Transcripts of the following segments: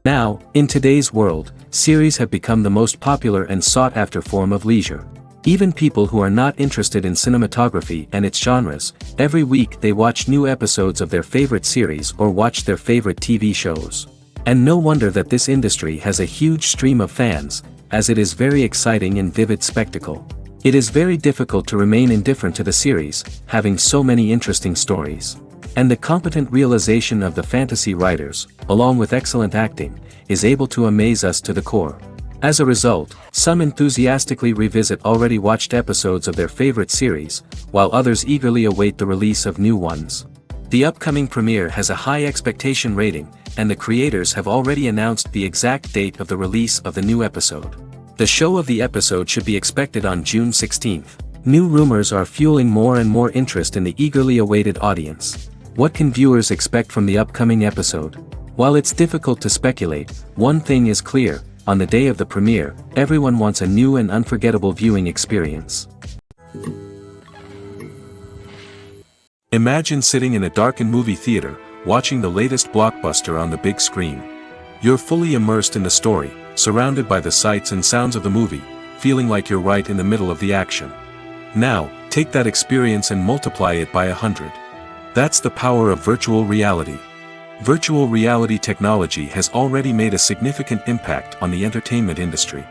Now, in today's world, series have become the most popular and sought-after form of leisure. Even people who are not interested in cinematography and its genres, every week they watch new episodes of their favorite series or watch their favorite TV shows. And no wonder that this industry has a huge stream of fans, as it is very exciting and vivid spectacle. It is very difficult to remain indifferent to the series, having so many interesting stories. And the competent realization of the fantasy writers, along with excellent acting, is able to amaze us to the core. As a result, some enthusiastically revisit already watched episodes of their favorite series, while others eagerly await the release of new ones. The upcoming premiere has a high expectation rating, and the creators have already announced the exact date of the release of the new episode. The show of the episode should be expected on June 16th. New rumors are fueling more and more interest in the eagerly awaited audience. What can viewers expect from the upcoming episode? While it's difficult to speculate, one thing is clear: on the day of the premiere, everyone wants a new and unforgettable viewing experience. Imagine sitting in a darkened movie theater, watching the latest blockbuster on the big screen. You're fully immersed in the story, surrounded by the sights and sounds of the movie, feeling like you're right in the middle of the action. Now, take that experience and multiply it by 100. That's the power of virtual reality. Virtual reality technology has already made a significant impact on the entertainment industry.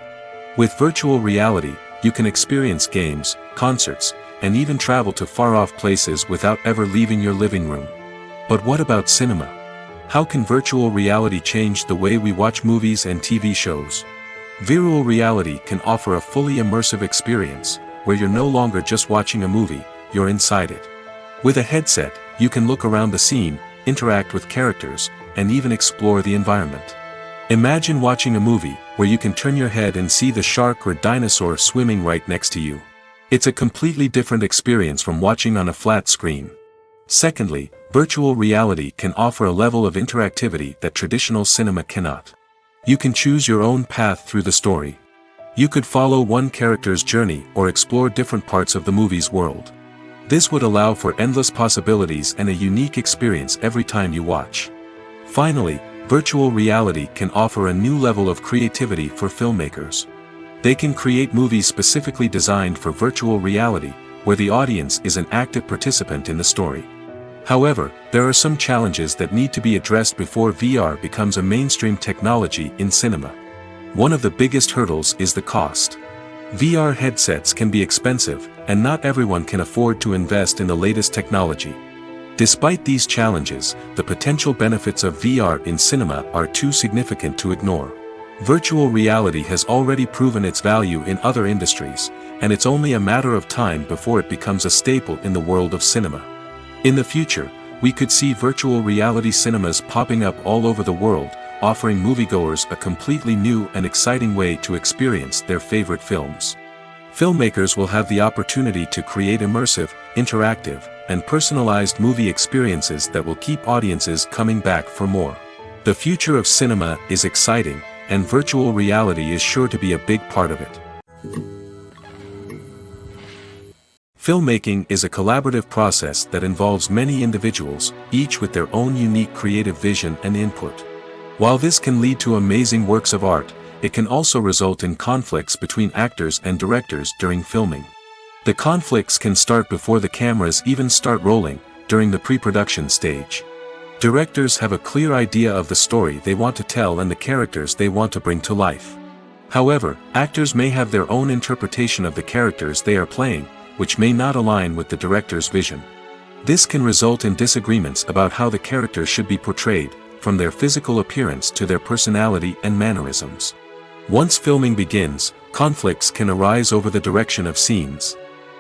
With virtual reality, you can experience games, concerts, and even travel to far-off places without ever leaving your living room. But what about cinema? How can virtual reality change the way we watch movies and TV shows? Virtual reality can offer a fully immersive experience, where you're no longer just watching a movie, you're inside it. With a headset, you can look around the scene, interact with characters, and even explore the environment. Imagine watching a movie where you can turn your head and see the shark or dinosaur swimming right next to you. It's a completely different experience from watching on a flat screen. Secondly, virtual reality can offer a level of interactivity that traditional cinema cannot. You can choose your own path through the story. You could follow one character's journey or explore different parts of the movie's world. This would allow for endless possibilities and a unique experience every time you watch. Finally, virtual reality can offer a new level of creativity for filmmakers. They can create movies specifically designed for virtual reality, where the audience is an active participant in the story. However, there are some challenges that need to be addressed before VR becomes a mainstream technology in cinema. One of the biggest hurdles is the cost. VR headsets can be expensive, and not everyone can afford to invest in the latest technology. Despite these challenges, the potential benefits of VR in cinema are too significant to ignore. Virtual reality has already proven its value in other industries, and it's only a matter of time before it becomes a staple in the world of cinema. In the future, we could see virtual reality cinemas popping up all over the world, offering moviegoers a completely new and exciting way to experience their favorite films. Filmmakers will have the opportunity to create immersive, interactive, and personalized movie experiences that will keep audiences coming back for more. The future of cinema is exciting, and virtual reality is sure to be a big part of it. Filmmaking is a collaborative process that involves many individuals, each with their own unique creative vision and input. While this can lead to amazing works of art, it can also result in conflicts between actors and directors during filming. The conflicts can start before the cameras even start rolling, during the pre-production stage. Directors have a clear idea of the story they want to tell and the characters they want to bring to life. However, actors may have their own interpretation of the characters they are playing, which may not align with the director's vision. This can result in disagreements about how the characters should be portrayed, from their physical appearance to their personality and mannerisms. Once filming begins, conflicts can arise over the direction of scenes.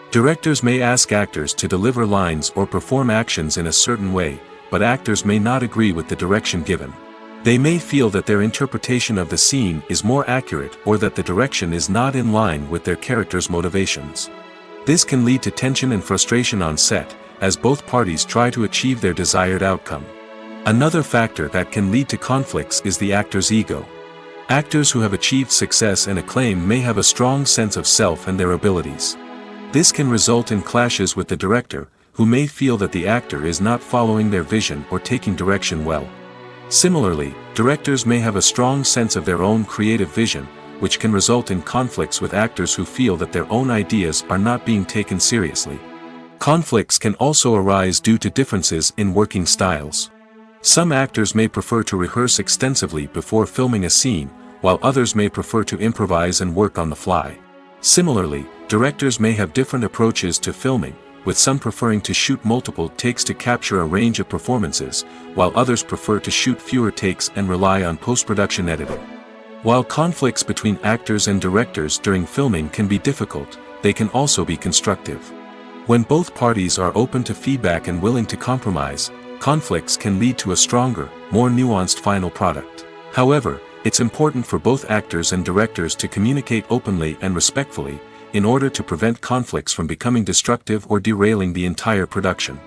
Directors may ask actors to deliver lines or perform actions in a certain way, but actors may not agree with the direction given. They may feel that their interpretation of the scene is more accurate or that the direction is not in line with their character's motivations. This can lead to tension and frustration on set, as both parties try to achieve their desired outcome. Another factor that can lead to conflicts is the actor's ego. Actors who have achieved success and acclaim may have a strong sense of self and their abilities. This can result in clashes with the director, who may feel that the actor is not following their vision or taking direction well. Similarly, directors may have a strong sense of their own creative vision, which can result in conflicts with actors who feel that their own ideas are not being taken seriously. Conflicts can also arise due to differences in working styles. Some actors may prefer to rehearse extensively before filming a scene, while others may prefer to improvise and work on the fly. Similarly, directors may have different approaches to filming, with some preferring to shoot multiple takes to capture a range of performances, while others prefer to shoot fewer takes and rely on post-production editing. While conflicts between actors and directors during filming can be difficult, they can also be constructive. When both parties are open to feedback and willing to compromise, conflicts can lead to a stronger, more nuanced final product. However, it's important for both actors and directors to communicate openly and respectfully, in order to prevent conflicts from becoming destructive or derailing the entire production.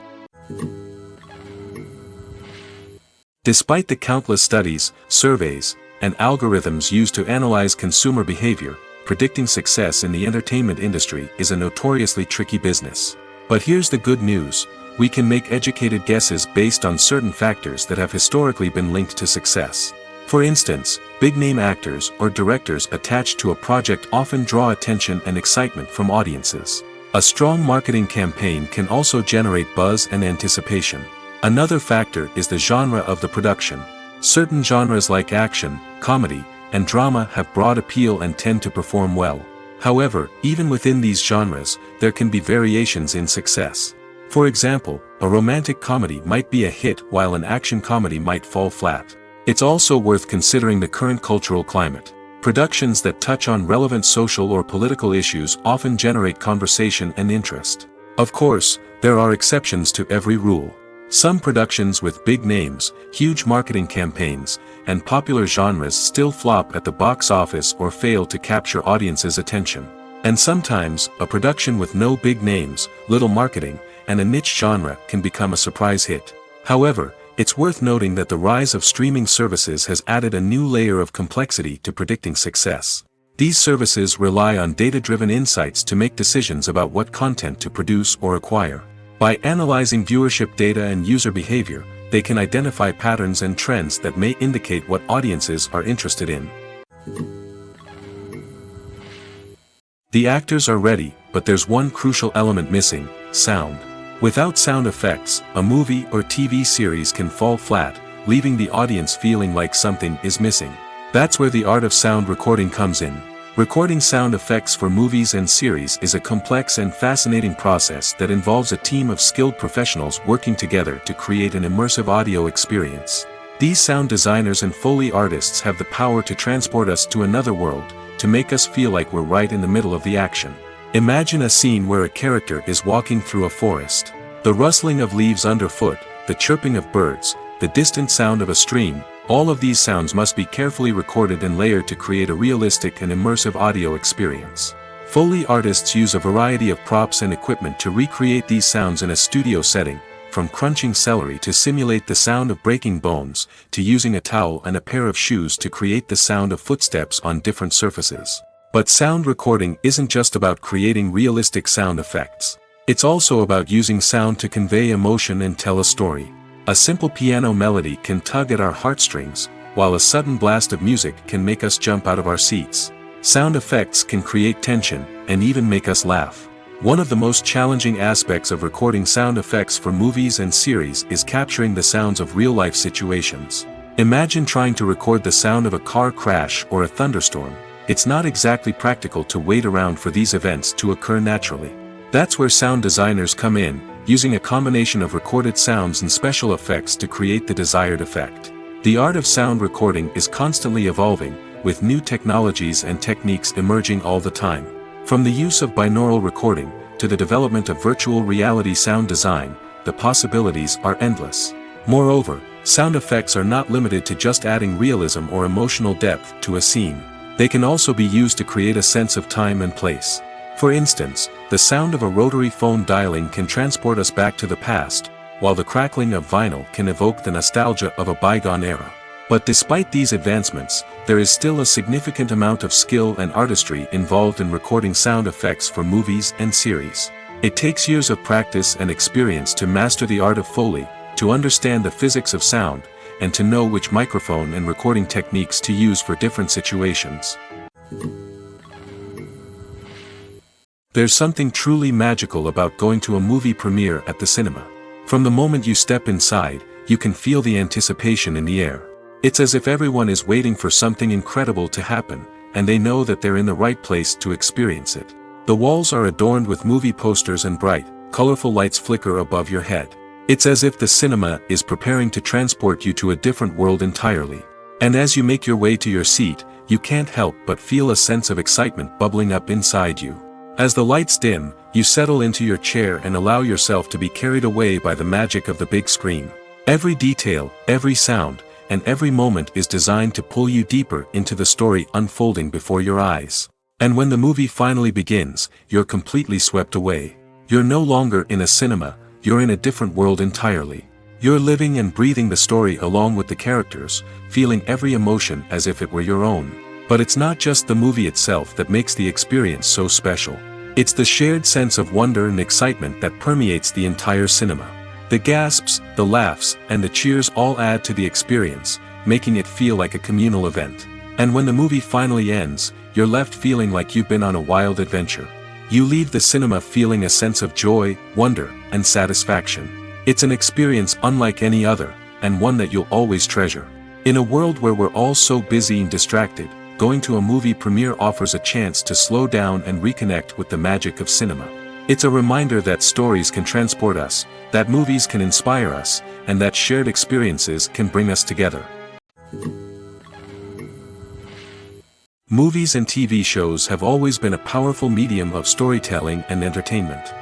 Despite the countless studies, surveys, and algorithms used to analyze consumer behavior, predicting success in the entertainment industry is a notoriously tricky business. But here's the good news: we can make educated guesses based on certain factors that have historically been linked to success. For instance, big-name actors or directors attached to a project often draw attention and excitement from audiences. A strong marketing campaign can also generate buzz and anticipation. Another factor is the genre of the production. Certain genres like action, comedy, and drama have broad appeal and tend to perform well. However, even within these genres, there can be variations in success. For example, a romantic comedy might be a hit while an action comedy might fall flat. It's also worth considering the current cultural climate. Productions that touch on relevant social or political issues often generate conversation and interest. Of course, there are exceptions to every rule. Some productions with big names, huge marketing campaigns, and popular genres still flop at the box office or fail to capture audiences' attention. And sometimes, a production with no big names, little marketing, and a niche genre can become a surprise hit. However, it's worth noting that the rise of streaming services has added a new layer of complexity to predicting success. These services rely on data-driven insights to make decisions about what content to produce or acquire. By analyzing viewership data and user behavior, they can identify patterns and trends that may indicate what audiences are interested in. The actors are ready, but there's one crucial element missing: sound. Without sound effects, a movie or TV series can fall flat, leaving the audience feeling like something is missing. That's where the art of sound recording comes in. Recording sound effects for movies and series is a complex and fascinating process that involves a team of skilled professionals working together to create an immersive audio experience. These sound designers and Foley artists have the power to transport us to another world, to make us feel like we're right in the middle of the action. Imagine a scene where a character is walking through a forest. The rustling of leaves underfoot, the chirping of birds, the distant sound of a stream, all of these sounds must be carefully recorded and layered to create a realistic and immersive audio experience. Foley artists use a variety of props and equipment to recreate these sounds in a studio setting, from crunching celery to simulate the sound of breaking bones, to using a towel and a pair of shoes to create the sound of footsteps on different surfaces. But sound recording isn't just about creating realistic sound effects. It's also about using sound to convey emotion and tell a story. A simple piano melody can tug at our heartstrings, while a sudden blast of music can make us jump out of our seats. Sound effects can create tension, and even make us laugh. One of the most challenging aspects of recording sound effects for movies and series is capturing the sounds of real-life situations. Imagine trying to record the sound of a car crash or a thunderstorm. It's not exactly practical to wait around for these events to occur naturally. That's where sound designers come in, using a combination of recorded sounds and special effects to create the desired effect. The art of sound recording is constantly evolving, with new technologies and techniques emerging all the time. From the use of binaural recording, to the development of virtual reality sound design, the possibilities are endless. Moreover, sound effects are not limited to just adding realism or emotional depth to a scene. They can also be used to create a sense of time and place. For instance, the sound of a rotary phone dialing can transport us back to the past, while the crackling of vinyl can evoke the nostalgia of a bygone era. But despite these advancements, there is still a significant amount of skill and artistry involved in recording sound effects for movies and series. It takes years of practice and experience to master the art of Foley, to understand the physics of sound, and to know which microphone and recording techniques to use for different situations. There's something truly magical about going to a movie premiere at the cinema. From the moment you step inside, you can feel the anticipation in the air. It's as if everyone is waiting for something incredible to happen, and they know that they're in the right place to experience it. The walls are adorned with movie posters and bright, colorful lights flicker above your head. It's as if the cinema is preparing to transport you to a different world entirely. And as you make your way to your seat, you can't help but feel a sense of excitement bubbling up inside you. As the lights dim, you settle into your chair and allow yourself to be carried away by the magic of the big screen. Every detail, every sound, and every moment is designed to pull you deeper into the story unfolding before your eyes. And when the movie finally begins, you're completely swept away. You're no longer in a cinema, you're in a different world entirely. You're living and breathing the story along with the characters, feeling every emotion as if it were your own. But it's not just the movie itself that makes the experience so special. It's the shared sense of wonder and excitement that permeates the entire cinema. The gasps, the laughs, and the cheers all add to the experience, making it feel like a communal event. And when the movie finally ends, you're left feeling like you've been on a wild adventure. You leave the cinema feeling a sense of joy, wonder, and satisfaction. It's an experience unlike any other, and one that you'll always treasure. In a world where we're all so busy and distracted, going to a movie premiere offers a chance to slow down and reconnect with the magic of cinema. It's a reminder that stories can transport us, that movies can inspire us, and that shared experiences can bring us together. Movies and TV shows have always been a powerful medium of storytelling and entertainment.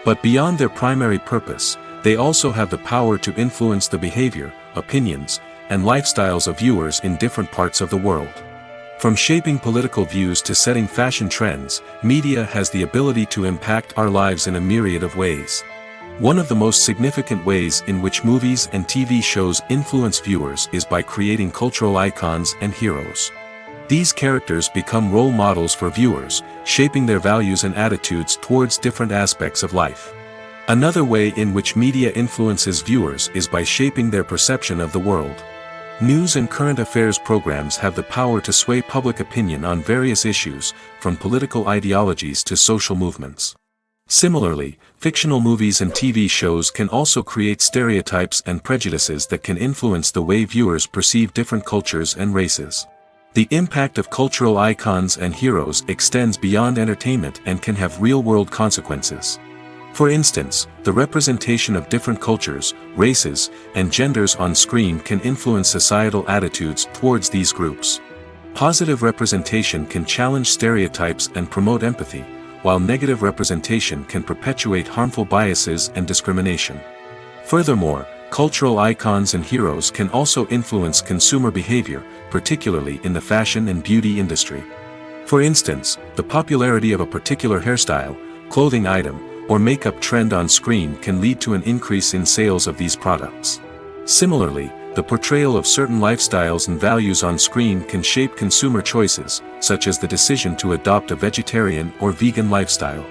But beyond their primary purpose, they also have the power to influence the behavior, opinions, and lifestyles of viewers in different parts of the world. From shaping political views to setting fashion trends, media has the ability to impact our lives in a myriad of ways. One of the most significant ways in which movies and TV shows influence viewers is by creating cultural icons and heroes. These characters become role models for viewers, shaping their values and attitudes towards different aspects of life. Another way in which media influences viewers is by shaping their perception of the world. News and current affairs programs have the power to sway public opinion on various issues, from political ideologies to social movements. Similarly, fictional movies and TV shows can also create stereotypes and prejudices that can influence the way viewers perceive different cultures and races. The impact of cultural icons and heroes extends beyond entertainment and can have real-world consequences. For instance, the representation of different cultures, races, and genders on screen can influence societal attitudes towards these groups. Positive representation can challenge stereotypes and promote empathy, while negative representation can perpetuate harmful biases and discrimination. Furthermore, cultural icons and heroes can also influence consumer behavior, particularly in the fashion and beauty industry. For instance, the popularity of a particular hairstyle, clothing item, or makeup trend on screen can lead to an increase in sales of these products. Similarly, the portrayal of certain lifestyles and values on screen can shape consumer choices, such as the decision to adopt a vegetarian or vegan lifestyle.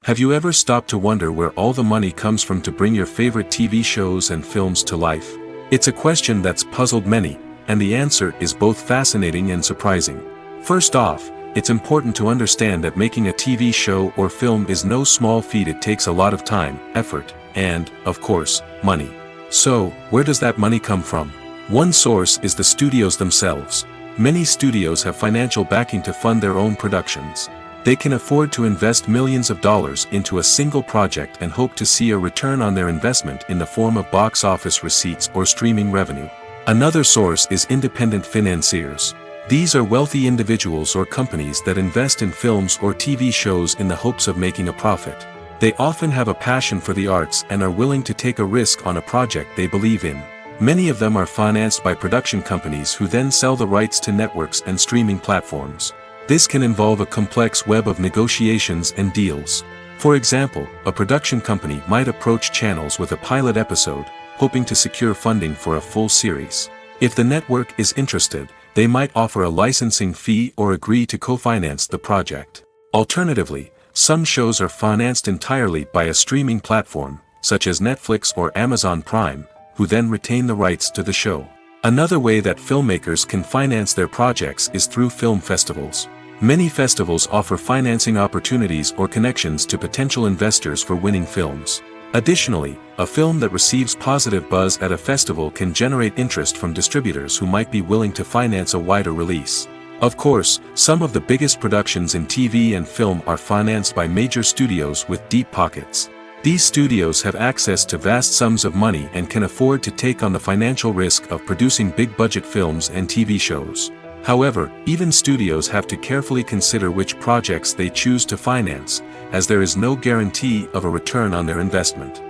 Have you ever stopped to wonder where all the money comes from to bring your favorite TV shows and films to life? It's a question that's puzzled many, and the answer is both fascinating and surprising. First off, it's important to understand that making a TV show or film is no small feat. It takes a lot of time, effort, and, of course, money. So, where does that money come from? One source is the studios themselves. Many studios have financial backing to fund their own productions. They can afford to invest millions of dollars into a single project and hope to see a return on their investment in the form of box office receipts or streaming revenue. Another source is independent financiers. These are wealthy individuals or companies that invest in films or TV shows in the hopes of making a profit. They often have a passion for the arts and are willing to take a risk on a project they believe in. Many of them are financed by production companies who then sell the rights to networks and streaming platforms. This can involve a complex web of negotiations and deals. For example, a production company might approach channels with a pilot episode, hoping to secure funding for a full series. If the network is interested, they might offer a licensing fee or agree to co-finance the project. Alternatively, some shows are financed entirely by a streaming platform, such as Netflix or Amazon Prime, who then retain the rights to the show. Another way that filmmakers can finance their projects is through film festivals. Many festivals offer financing opportunities or connections to potential investors for winning films. Additionally, a film that receives positive buzz at a festival can generate interest from distributors who might be willing to finance a wider release. Of course, some of the biggest productions in TV and film are financed by major studios with deep pockets. These studios have access to vast sums of money and can afford to take on the financial risk of producing big-budget films and TV shows. However, even studios have to carefully consider which projects they choose to finance, as there is no guarantee of a return on their investment.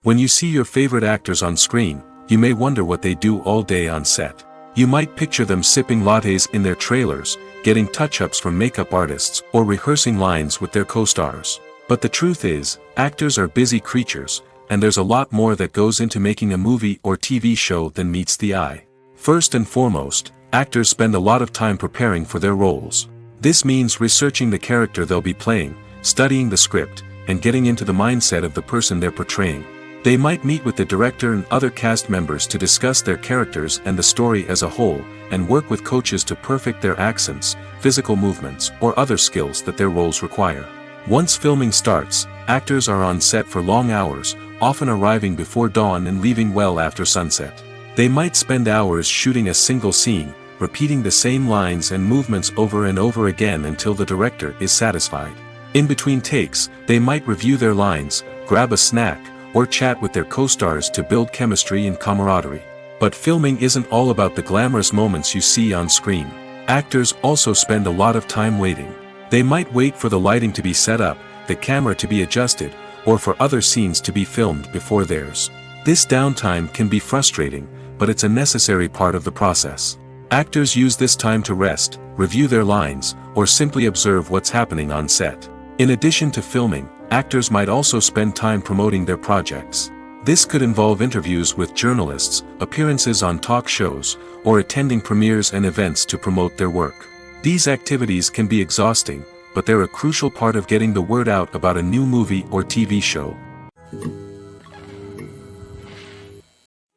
When you see your favorite actors on screen, you may wonder what they do all day on set. You might picture them sipping lattes in their trailers, getting touch-ups from makeup artists, or rehearsing lines with their co-stars. But the truth is, actors are busy creatures, and there's a lot more that goes into making a movie or TV show than meets the eye. First and foremost, actors spend a lot of time preparing for their roles. This means researching the character they'll be playing, studying the script, and getting into the mindset of the person they're portraying. They might meet with the director and other cast members to discuss their characters and the story as a whole, and work with coaches to perfect their accents, physical movements, or other skills that their roles require. Once filming starts, actors are on set for long hours, often arriving before dawn and leaving well after sunset. They might spend hours shooting a single scene, repeating the same lines and movements over and over again until the director is satisfied. In between takes, they might review their lines, grab a snack, or chat with their co-stars to build chemistry and camaraderie. But filming isn't all about the glamorous moments you see on screen. Actors also spend a lot of time waiting. They might wait for the lighting to be set up, the camera to be adjusted, or for other scenes to be filmed before theirs. This downtime can be frustrating, but it's a necessary part of the process. Actors use this time to rest, review their lines, or simply observe what's happening on set. In addition to filming, actors might also spend time promoting their projects. This could involve interviews with journalists, appearances on talk shows, or attending premieres and events to promote their work. These activities can be exhausting, but they're a crucial part of getting the word out about a new movie or TV show.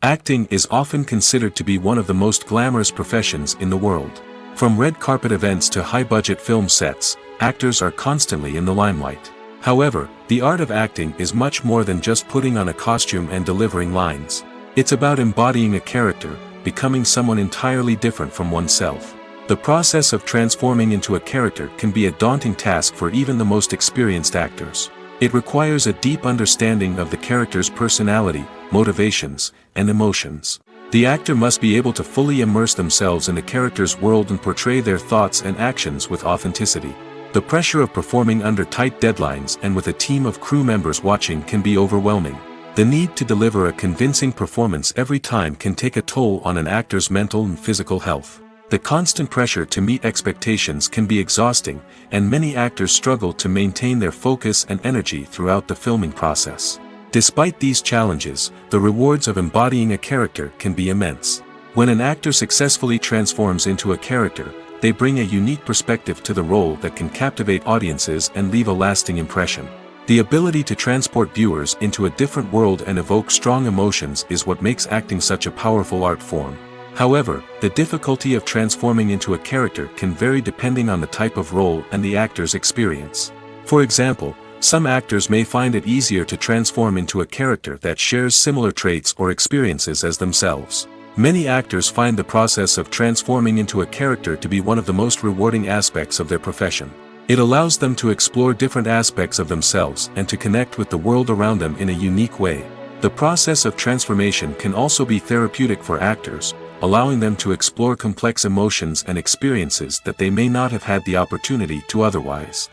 Acting is often considered to be one of the most glamorous professions in the world. From red carpet events to high-budget film sets, actors are constantly in the limelight. However, the art of acting is much more than just putting on a costume and delivering lines. It's about embodying a character, becoming someone entirely different from oneself. The process of transforming into a character can be a daunting task for even the most experienced actors. It requires a deep understanding of the character's personality, motivations, and emotions. The actor must be able to fully immerse themselves in the character's world and portray their thoughts and actions with authenticity. The pressure of performing under tight deadlines and with a team of crew members watching can be overwhelming. The need to deliver a convincing performance every time can take a toll on an actor's mental and physical health. The constant pressure to meet expectations can be exhausting, and many actors struggle to maintain their focus and energy throughout the filming process. Despite these challenges, the rewards of embodying a character can be immense. When an actor successfully transforms into a character, they bring a unique perspective to the role that can captivate audiences and leave a lasting impression. The ability to transport viewers into a different world and evoke strong emotions is what makes acting such a powerful art form. However, the difficulty of transforming into a character can vary depending on the type of role and the actor's experience. For example, some actors may find it easier to transform into a character that shares similar traits or experiences as themselves. Many actors find the process of transforming into a character to be one of the most rewarding aspects of their profession. It allows them to explore different aspects of themselves and to connect with the world around them in a unique way. The process of transformation can also be therapeutic for actors, allowing them to explore complex emotions and experiences that they may not have had the opportunity to otherwise.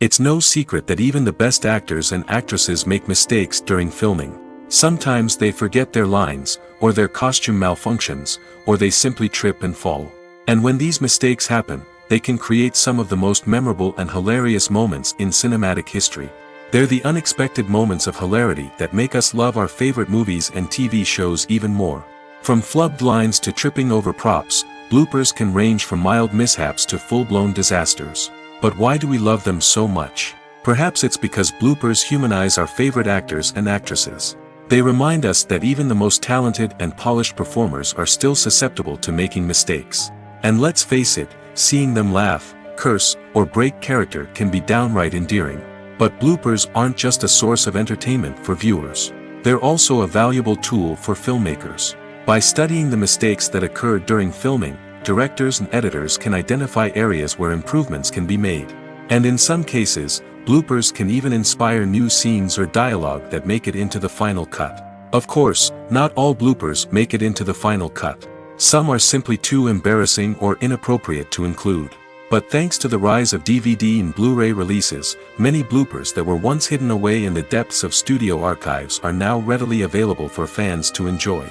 It's no secret that even the best actors and actresses make mistakes during filming. Sometimes they forget their lines, or their costume malfunctions, or they simply trip and fall. And when these mistakes happen, they can create some of the most memorable and hilarious moments in cinematic history. They're the unexpected moments of hilarity that make us love our favorite movies and TV shows even more. From flubbed lines to tripping over props, bloopers can range from mild mishaps to full-blown disasters. But why do we love them so much? Perhaps it's because bloopers humanize our favorite actors and actresses. They remind us that even the most talented and polished performers are still susceptible to making mistakes. And let's face it, seeing them laugh, curse, or break character can be downright endearing. But bloopers aren't just a source of entertainment for viewers. They're also a valuable tool for filmmakers. By studying the mistakes that occurred during filming, directors and editors can identify areas where improvements can be made. And in some cases, bloopers can even inspire new scenes or dialogue that make it into the final cut. Of course, not all bloopers make it into the final cut. Some are simply too embarrassing or inappropriate to include. But thanks to the rise of DVD and Blu-ray releases, many bloopers that were once hidden away in the depths of studio archives are now readily available for fans to enjoy.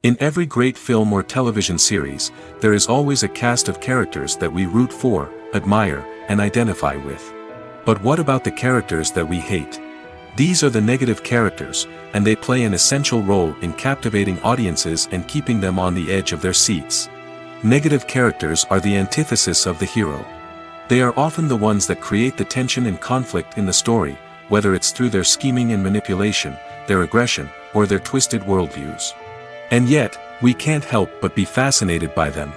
In every great film or television series, there is always a cast of characters that we root for, admire, and identify with. But what about the characters that we hate? These are the negative characters, and they play an essential role in captivating audiences and keeping them on the edge of their seats. Negative characters are the antithesis of the hero. They are often the ones that create the tension and conflict in the story, whether it's through their scheming and manipulation, their aggression, or their twisted worldviews. And yet, we can't help but be fascinated by them.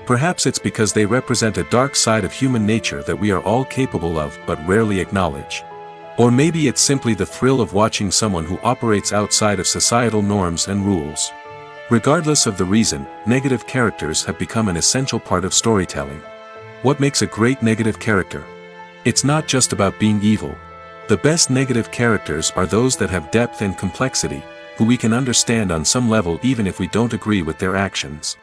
Perhaps it's because they represent a dark side of human nature that we are all capable of but rarely acknowledge. Or maybe it's simply the thrill of watching someone who operates outside of societal norms and rules. Regardless of the reason, negative characters have become an essential part of storytelling. What makes a great negative character? It's not just about being evil. The best negative characters are those that have depth and complexity, who we can understand on some level even if we don't agree with their actions.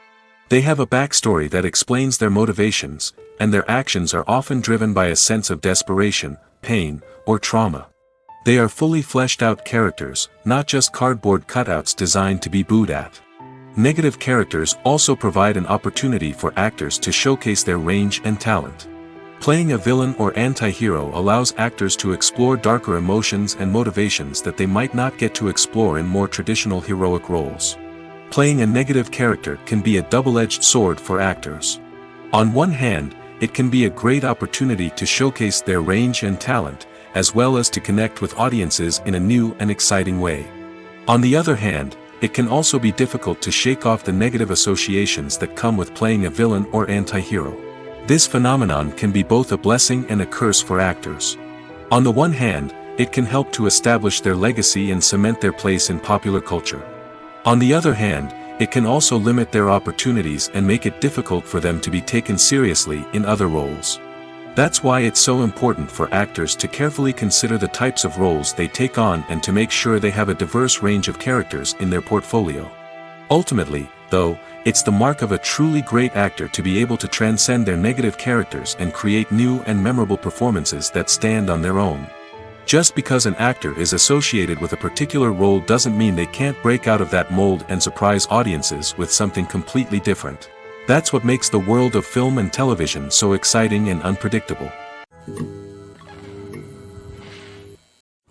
They have a backstory that explains their motivations, and their actions are often driven by a sense of desperation, pain, or trauma. They are fully fleshed out characters, not just cardboard cutouts designed to be booed at. Negative characters also provide an opportunity for actors to showcase their range and talent. Playing a villain or anti-hero allows actors to explore darker emotions and motivations that they might not get to explore in more traditional heroic roles. Playing a negative character can be a double-edged sword for actors. On one hand, it can be a great opportunity to showcase their range and talent, as well as to connect with audiences in a new and exciting way. On the other hand, it can also be difficult to shake off the negative associations that come with playing a villain or anti-hero. This phenomenon can be both a blessing and a curse for actors. On the one hand, it can help to establish their legacy and cement their place in popular culture. On the other hand, it can also limit their opportunities and make it difficult for them to be taken seriously in other roles. That's why it's so important for actors to carefully consider the types of roles they take on and to make sure they have a diverse range of characters in their portfolio. Ultimately, though, it's the mark of a truly great actor to be able to transcend their negative characters and create new and memorable performances that stand on their own. Just because an actor is associated with a particular role doesn't mean they can't break out of that mold and surprise audiences with something completely different. That's what makes the world of film and television so exciting and unpredictable.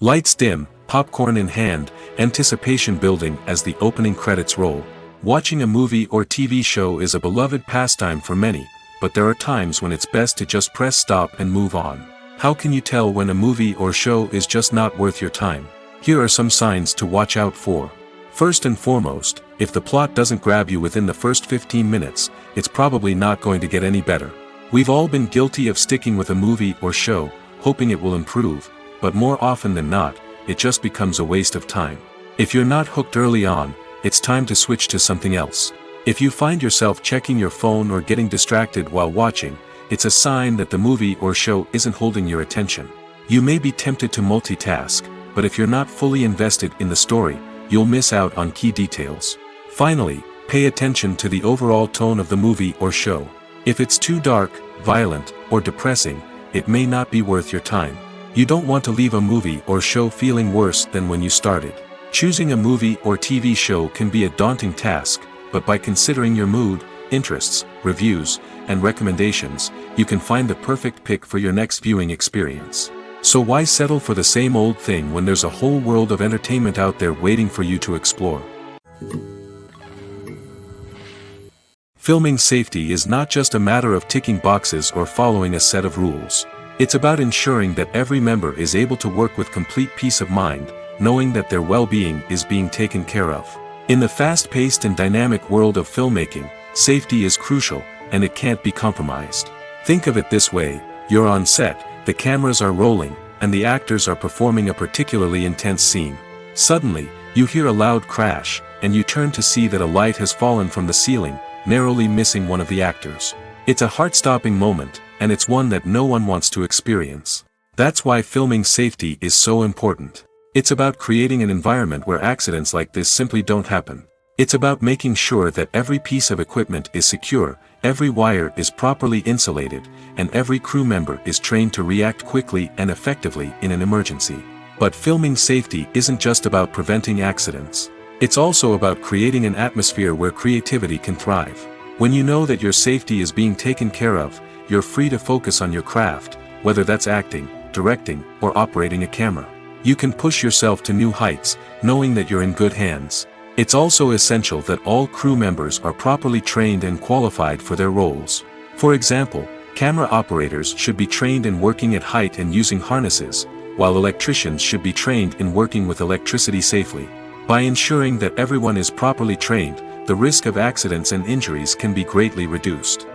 Lights dim, popcorn in hand, anticipation building as the opening credits roll. Watching a movie or TV show is a beloved pastime for many, but there are times when it's best to just press stop and move on. How can you tell when a movie or show is just not worth your time? Here are some signs to watch out for. First and foremost, if the plot doesn't grab you within the first 15 minutes, it's probably not going to get any better. We've all been guilty of sticking with a movie or show, hoping it will improve, but more often than not, it just becomes a waste of time. If you're not hooked early on, it's time to switch to something else. If you find yourself checking your phone or getting distracted while watching, it's a sign that the movie or show isn't holding your attention. You may be tempted to multitask, but if you're not fully invested in the story, you'll miss out on key details. Finally, pay attention to the overall tone of the movie or show. If it's too dark, violent, or depressing, it may not be worth your time. You don't want to leave a movie or show feeling worse than when you started. Choosing a movie or TV show can be a daunting task, but by considering your mood, interests, reviews, and recommendations, you can find the perfect pick for your next viewing experience. So why settle for the same old thing when there's a whole world of entertainment out there waiting for you to explore? Filming safety is not just a matter of ticking boxes or following a set of rules. It's about ensuring that every member is able to work with complete peace of mind, knowing that their well-being is being taken care of. In the fast-paced and dynamic world of filmmaking, safety is crucial, and it can't be compromised. Think of it this way: you're on set, the cameras are rolling, and the actors are performing a particularly intense scene. Suddenly, you hear a loud crash, and you turn to see that a light has fallen from the ceiling, narrowly missing one of the actors. It's a heart-stopping moment, and it's one that no one wants to experience. That's why filming safety is so important. It's about creating an environment where accidents like this simply don't happen. It's about making sure that every piece of equipment is secure, every wire is properly insulated, and every crew member is trained to react quickly and effectively in an emergency. But filming safety isn't just about preventing accidents. It's also about creating an atmosphere where creativity can thrive. When you know that your safety is being taken care of, you're free to focus on your craft, whether that's acting, directing, or operating a camera. You can push yourself to new heights, knowing that you're in good hands. It's also essential that all crew members are properly trained and qualified for their roles. For example, camera operators should be trained in working at height and using harnesses, while electricians should be trained in working with electricity safely. By ensuring that everyone is properly trained, the risk of accidents and injuries can be greatly reduced.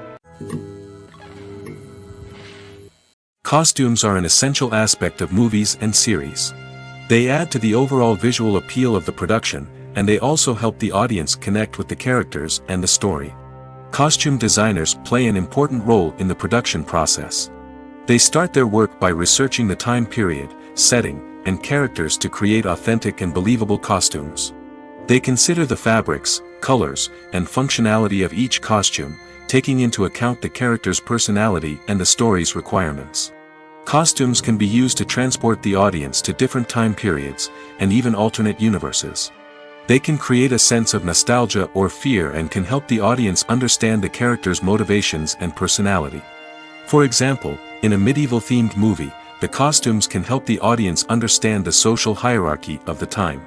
Costumes are an essential aspect of movies and series. They add to the overall visual appeal of the production, and they also help the audience connect with the characters and the story. Costume designers play an important role in the production process. They start their work by researching the time period, setting, and characters to create authentic and believable costumes. They consider the fabrics, colors, and functionality of each costume, taking into account the character's personality and the story's requirements. Costumes can be used to transport the audience to different time periods, and even alternate universes. They can create a sense of nostalgia or fear and can help the audience understand the character's motivations and personality. For example, in a medieval-themed movie, the costumes can help the audience understand the social hierarchy of the time.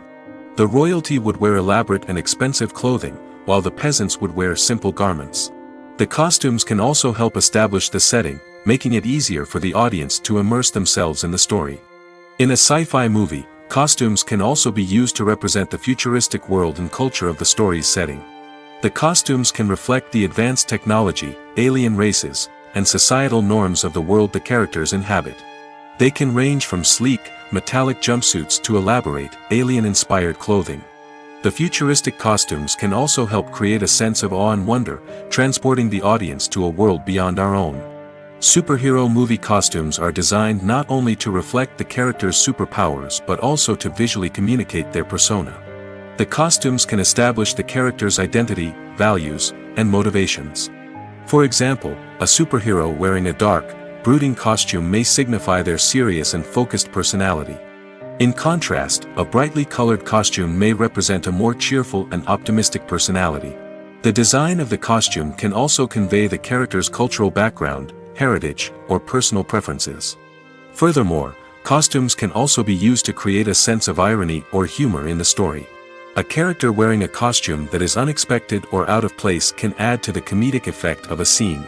The royalty would wear elaborate and expensive clothing, while the peasants would wear simple garments. The costumes can also help establish the setting, making it easier for the audience to immerse themselves in the story. In a sci-fi movie, costumes can also be used to represent the futuristic world and culture of the story's setting. The costumes can reflect the advanced technology, alien races, and societal norms of the world the characters inhabit. They can range from sleek, metallic jumpsuits to elaborate, alien-inspired clothing. The futuristic costumes can also help create a sense of awe and wonder, transporting the audience to a world beyond our own. Superhero movie costumes are designed not only to reflect the character's superpowers but also to visually communicate their persona. The costumes can establish the character's identity, values, and motivations. For example, a superhero wearing a dark, brooding costume may signify their serious and focused personality. In contrast, a brightly colored costume may represent a more cheerful and optimistic personality. The design of the costume can also convey the character's cultural background, heritage, or personal preferences. Furthermore, costumes can also be used to create a sense of irony or humor in the story. A character wearing a costume that is unexpected or out of place can add to the comedic effect of a scene.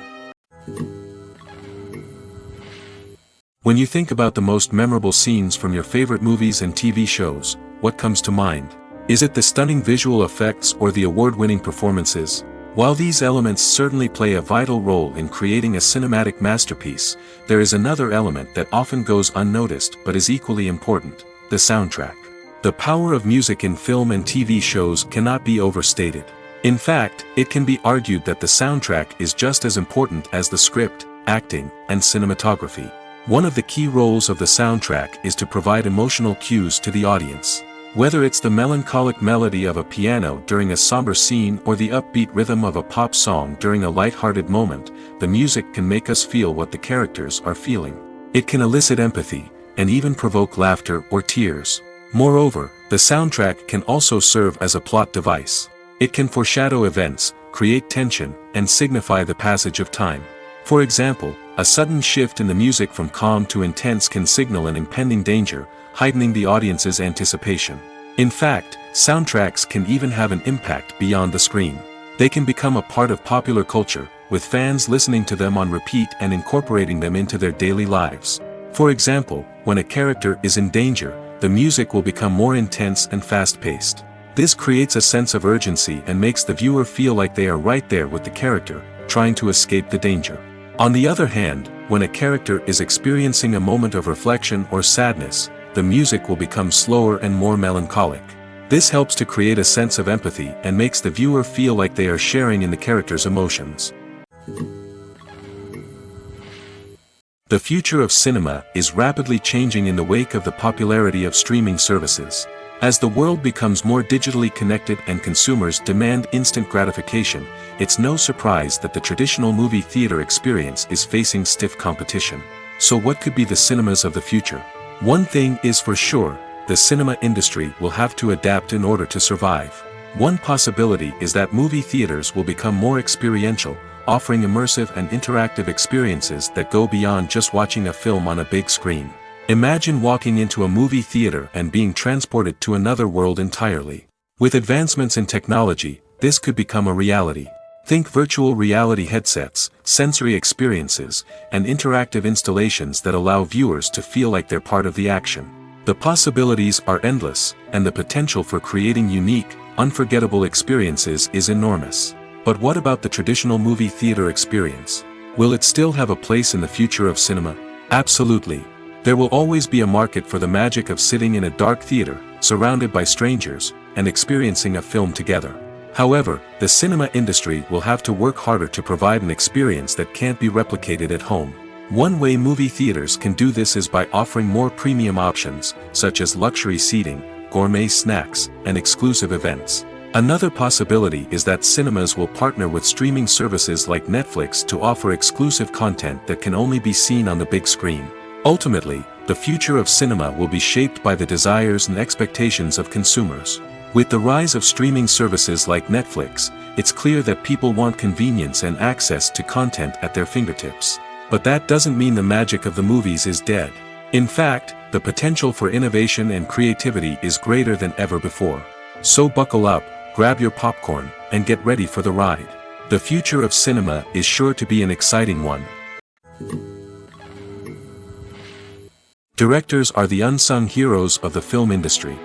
When you think about the most memorable scenes from your favorite movies and TV shows, what comes to mind? Is it the stunning visual effects or the award-winning performances? While these elements certainly play a vital role in creating a cinematic masterpiece, there is another element that often goes unnoticed but is equally important: the soundtrack. The power of music in film and TV shows cannot be overstated. In fact, it can be argued that the soundtrack is just as important as the script, acting, and cinematography. One of the key roles of the soundtrack is to provide emotional cues to the audience. Whether it's the melancholic melody of a piano during a somber scene or the upbeat rhythm of a pop song during a light-hearted moment, the music can make us feel what the characters are feeling. It can elicit empathy, and even provoke laughter or tears. Moreover, the soundtrack can also serve as a plot device. It can foreshadow events, create tension, and signify the passage of time. For example, a sudden shift in the music from calm to intense can signal an impending danger, heightening the audience's anticipation. In fact, soundtracks can even have an impact beyond the screen. They can become a part of popular culture, with fans listening to them on repeat and incorporating them into their daily lives. For example, when a character is in danger, the music will become more intense and fast-paced. This creates a sense of urgency and makes the viewer feel like they are right there with the character, trying to escape the danger. On the other hand, when a character is experiencing a moment of reflection or sadness, the music will become slower and more melancholic. This helps to create a sense of empathy and makes the viewer feel like they are sharing in the character's emotions. The future of cinema is rapidly changing in the wake of the popularity of streaming services. As the world becomes more digitally connected and consumers demand instant gratification, it's no surprise that the traditional movie theater experience is facing stiff competition. So what could be the cinemas of the future? One thing is for sure, the cinema industry will have to adapt in order to survive. One possibility is that movie theaters will become more experiential, offering immersive and interactive experiences that go beyond just watching a film on a big screen. Imagine walking into a movie theater and being transported to another world entirely. With advancements in technology, this could become a reality. Think virtual reality headsets, sensory experiences, and interactive installations that allow viewers to feel like they're part of the action. The possibilities are endless, and the potential for creating unique, unforgettable experiences is enormous. But what about the traditional movie theater experience? Will it still have a place in the future of cinema? Absolutely. There will always be a market for the magic of sitting in a dark theater, surrounded by strangers, and experiencing a film together. However, the cinema industry will have to work harder to provide an experience that can't be replicated at home. One way movie theaters can do this is by offering more premium options, such as luxury seating, gourmet snacks, and exclusive events. Another possibility is that cinemas will partner with streaming services like Netflix to offer exclusive content that can only be seen on the big screen. Ultimately, the future of cinema will be shaped by the desires and expectations of consumers. With the rise of streaming services like Netflix, it's clear that people want convenience and access to content at their fingertips. But that doesn't mean the magic of the movies is dead. In fact, the potential for innovation and creativity is greater than ever before. So buckle up, grab your popcorn, and get ready for the ride. The future of cinema is sure to be an exciting one. Directors are the unsung heroes of the film industry.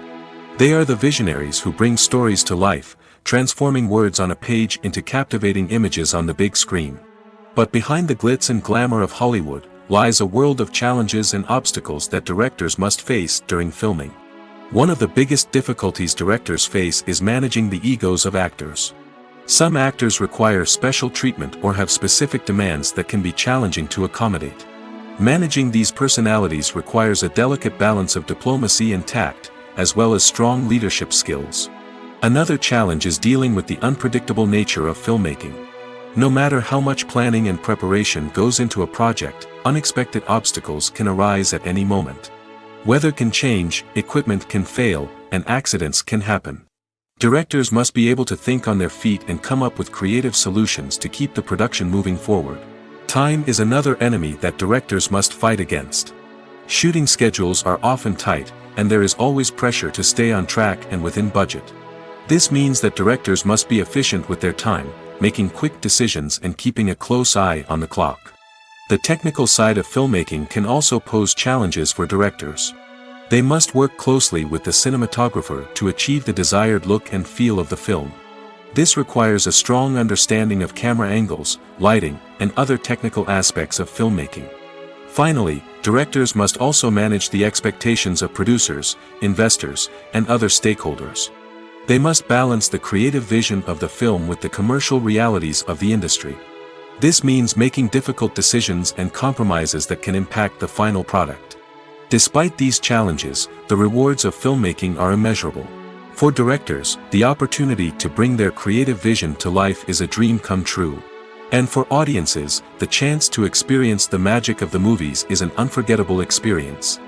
They are the visionaries who bring stories to life, transforming words on a page into captivating images on the big screen. But behind the glitz and glamour of Hollywood, lies a world of challenges and obstacles that directors must face during filming. One of the biggest difficulties directors face is managing the egos of actors. Some actors require special treatment or have specific demands that can be challenging to accommodate. Managing these personalities requires a delicate balance of diplomacy and tact, as well as strong leadership skills. Another challenge is dealing with the unpredictable nature of filmmaking. No matter how much planning and preparation goes into a project, unexpected obstacles can arise at any moment. Weather can change, equipment can fail, and accidents can happen. Directors must be able to think on their feet and come up with creative solutions to keep the production moving forward. Time is another enemy that directors must fight against. Shooting schedules are often tight, and there is always pressure to stay on track and within budget. This means that directors must be efficient with their time, making quick decisions and keeping a close eye on the clock. The technical side of filmmaking can also pose challenges for directors. They must work closely with the cinematographer to achieve the desired look and feel of the film. This requires a strong understanding of camera angles, lighting, and other technical aspects of filmmaking. Finally, directors must also manage the expectations of producers, investors, and other stakeholders. They must balance the creative vision of the film with the commercial realities of the industry. This means making difficult decisions and compromises that can impact the final product. Despite these challenges, the rewards of filmmaking are immeasurable. For directors, the opportunity to bring their creative vision to life is a dream come true. And for audiences, the chance to experience the magic of the movies is an unforgettable experience.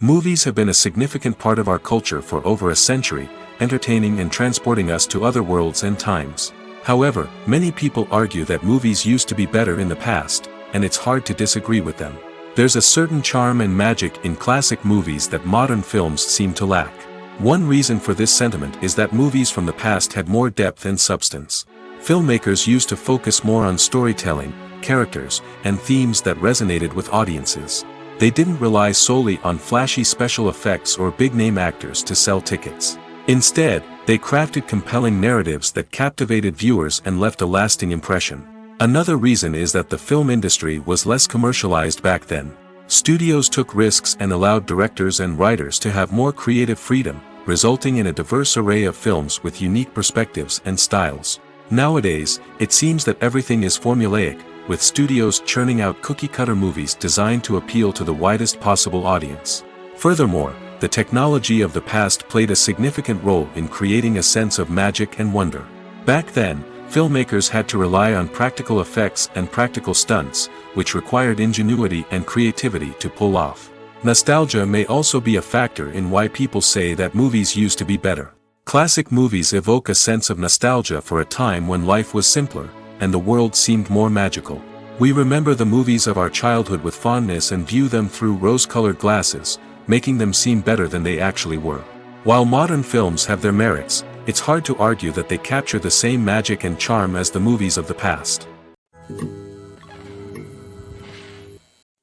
Movies have been a significant part of our culture for over a century, entertaining and transporting us to other worlds and times. However, many people argue that movies used to be better in the past, and it's hard to disagree with them. There's a certain charm and magic in classic movies that modern films seem to lack. One reason for this sentiment is that movies from the past had more depth and substance. Filmmakers used to focus more on storytelling, characters, and themes that resonated with audiences. They didn't rely solely on flashy special effects or big-name actors to sell tickets. Instead, they crafted compelling narratives that captivated viewers and left a lasting impression. Another reason is that the film industry was less commercialized back then. Studios took risks and allowed directors and writers to have more creative freedom, resulting in a diverse array of films with unique perspectives and styles. Nowadays, it seems that everything is formulaic, with studios churning out cookie-cutter movies designed to appeal to the widest possible audience. Furthermore, the technology of the past played a significant role in creating a sense of magic and wonder. Back then, filmmakers had to rely on practical effects and practical stunts, which required ingenuity and creativity to pull off. Nostalgia may also be a factor in why people say that movies used to be better. Classic movies evoke a sense of nostalgia for a time when life was simpler, and the world seemed more magical. We remember the movies of our childhood with fondness and view them through rose-colored glasses, making them seem better than they actually were. While modern films have their merits, it's hard to argue that they capture the same magic and charm as the movies of the past.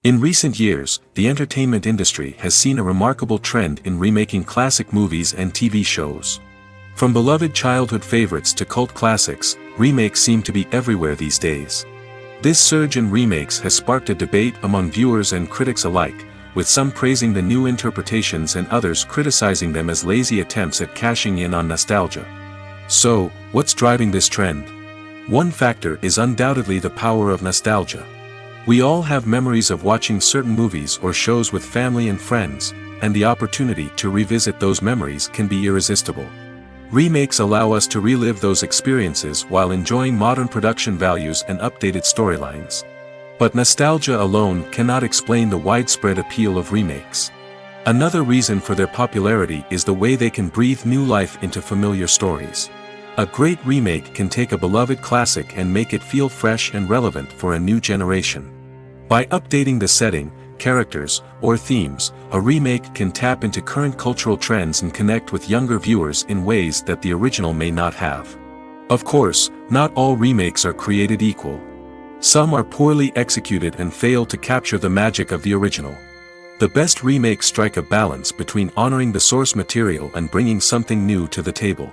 In recent years, the entertainment industry has seen a remarkable trend in remaking classic movies and TV shows. From beloved childhood favorites to cult classics, remakes seem to be everywhere these days. This surge in remakes has sparked a debate among viewers and critics alike, with some praising the new interpretations and others criticizing them as lazy attempts at cashing in on nostalgia. So, what's driving this trend? One factor is undoubtedly the power of nostalgia. We all have memories of watching certain movies or shows with family and friends, and the opportunity to revisit those memories can be irresistible. Remakes allow us to relive those experiences while enjoying modern production values and updated storylines. But nostalgia alone cannot explain the widespread appeal of remakes. Another reason for their popularity is the way they can breathe new life into familiar stories. A great remake can take a beloved classic and make it feel fresh and relevant for a new generation. By updating the setting, characters, or themes, a remake can tap into current cultural trends and connect with younger viewers in ways that the original may not have. Of course, not all remakes are created equal. Some are poorly executed and fail to capture the magic of the original. The best remakes strike a balance between honoring the source material and bringing something new to the table.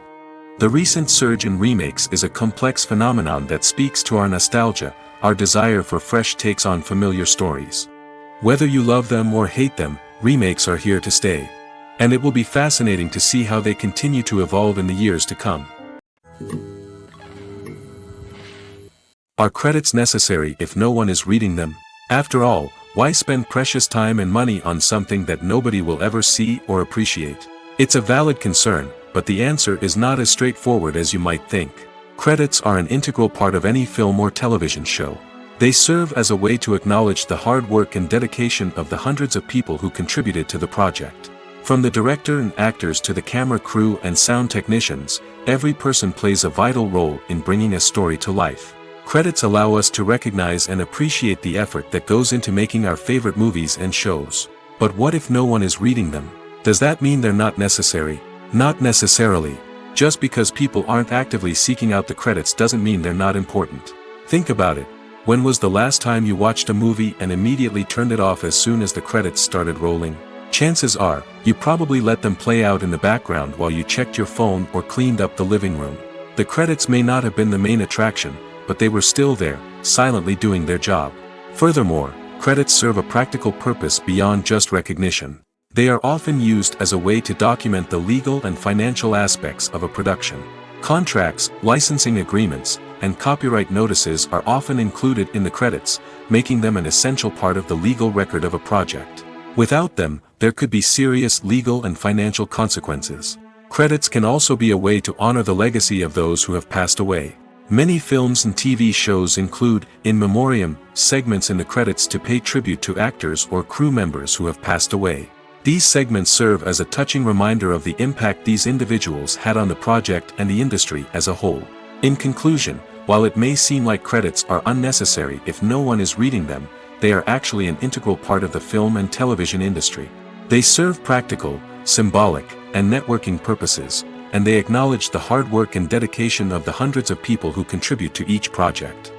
The recent surge in remakes is a complex phenomenon that speaks to our nostalgia, our desire for fresh takes on familiar stories. Whether you love them or hate them, remakes are here to stay. And it will be fascinating to see how they continue to evolve in the years to come. Are credits necessary if no one is reading them? After all, why spend precious time and money on something that nobody will ever see or appreciate? It's a valid concern, but the answer is not as straightforward as you might think. Credits are an integral part of any film or television show. They serve as a way to acknowledge the hard work and dedication of the hundreds of people who contributed to the project. From the director and actors to the camera crew and sound technicians, every person plays a vital role in bringing a story to life. Credits allow us to recognize and appreciate the effort that goes into making our favorite movies and shows. But what if no one is reading them? Does that mean they're not necessary? Not necessarily. Just because people aren't actively seeking out the credits doesn't mean they're not important. Think about it. When was the last time you watched a movie and immediately turned it off as soon as the credits started rolling? Chances are, you probably let them play out in the background while you checked your phone or cleaned up the living room. The credits may not have been the main attraction, but they were still there, silently doing their job. Furthermore, credits serve a practical purpose beyond just recognition. They are often used as a way to document the legal and financial aspects of a production. Contracts, licensing agreements, and copyright notices are often included in the credits, making them an essential part of the legal record of a project. Without them, there could be serious legal and financial consequences. Credits can also be a way to honor the legacy of those who have passed away. Many films and TV shows include, in memoriam, segments in the credits to pay tribute to actors or crew members who have passed away. These segments serve as a touching reminder of the impact these individuals had on the project and the industry as a whole. In conclusion, while it may seem like credits are unnecessary if no one is reading them, they are actually an integral part of the film and television industry. They serve practical, symbolic, and networking purposes, and they acknowledge the hard work and dedication of the hundreds of people who contribute to each project.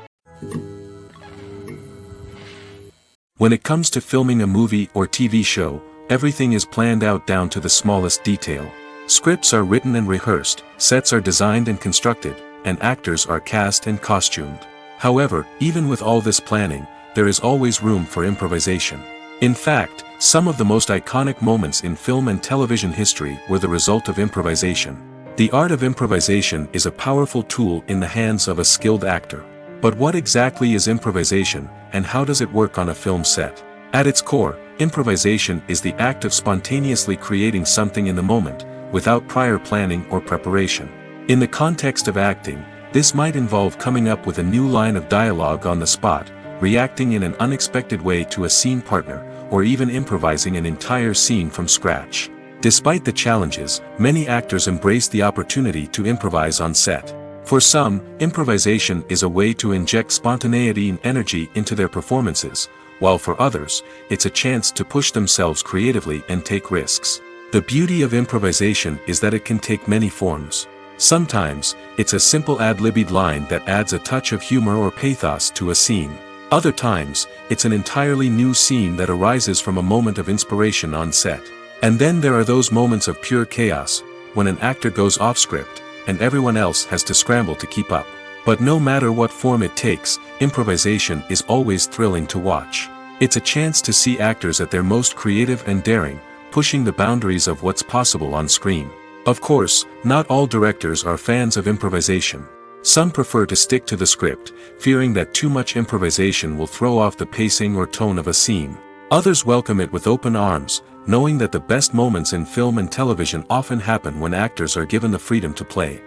When it comes to filming a movie or TV show, everything is planned out down to the smallest detail. Scripts are written and rehearsed, sets are designed and constructed, and actors are cast and costumed. However, even with all this planning, there is always room for improvisation. In fact, some of the most iconic moments in film and television history were the result of improvisation. The art of improvisation is a powerful tool in the hands of a skilled actor. But what exactly is improvisation, and how does it work on a film set? At its core, improvisation is the act of spontaneously creating something in the moment, without prior planning or preparation. In the context of acting, this might involve coming up with a new line of dialogue on the spot, reacting in an unexpected way to a scene partner, or even improvising an entire scene from scratch. Despite the challenges, many actors embrace the opportunity to improvise on set. For some, improvisation is a way to inject spontaneity and energy into their performances, while for others, it's a chance to push themselves creatively and take risks. The beauty of improvisation is that it can take many forms. Sometimes, it's a simple ad-libbed line that adds a touch of humor or pathos to a scene. Other times, it's an entirely new scene that arises from a moment of inspiration on set. And then there are those moments of pure chaos, when an actor goes off script, and everyone else has to scramble to keep up. But no matter what form it takes, improvisation is always thrilling to watch. It's a chance to see actors at their most creative and daring, pushing the boundaries of what's possible on screen. Of course, not all directors are fans of improvisation. Some prefer to stick to the script, fearing that too much improvisation will throw off the pacing or tone of a scene. Others welcome it with open arms, knowing that the best moments in film and television often happen when actors are given the freedom to play.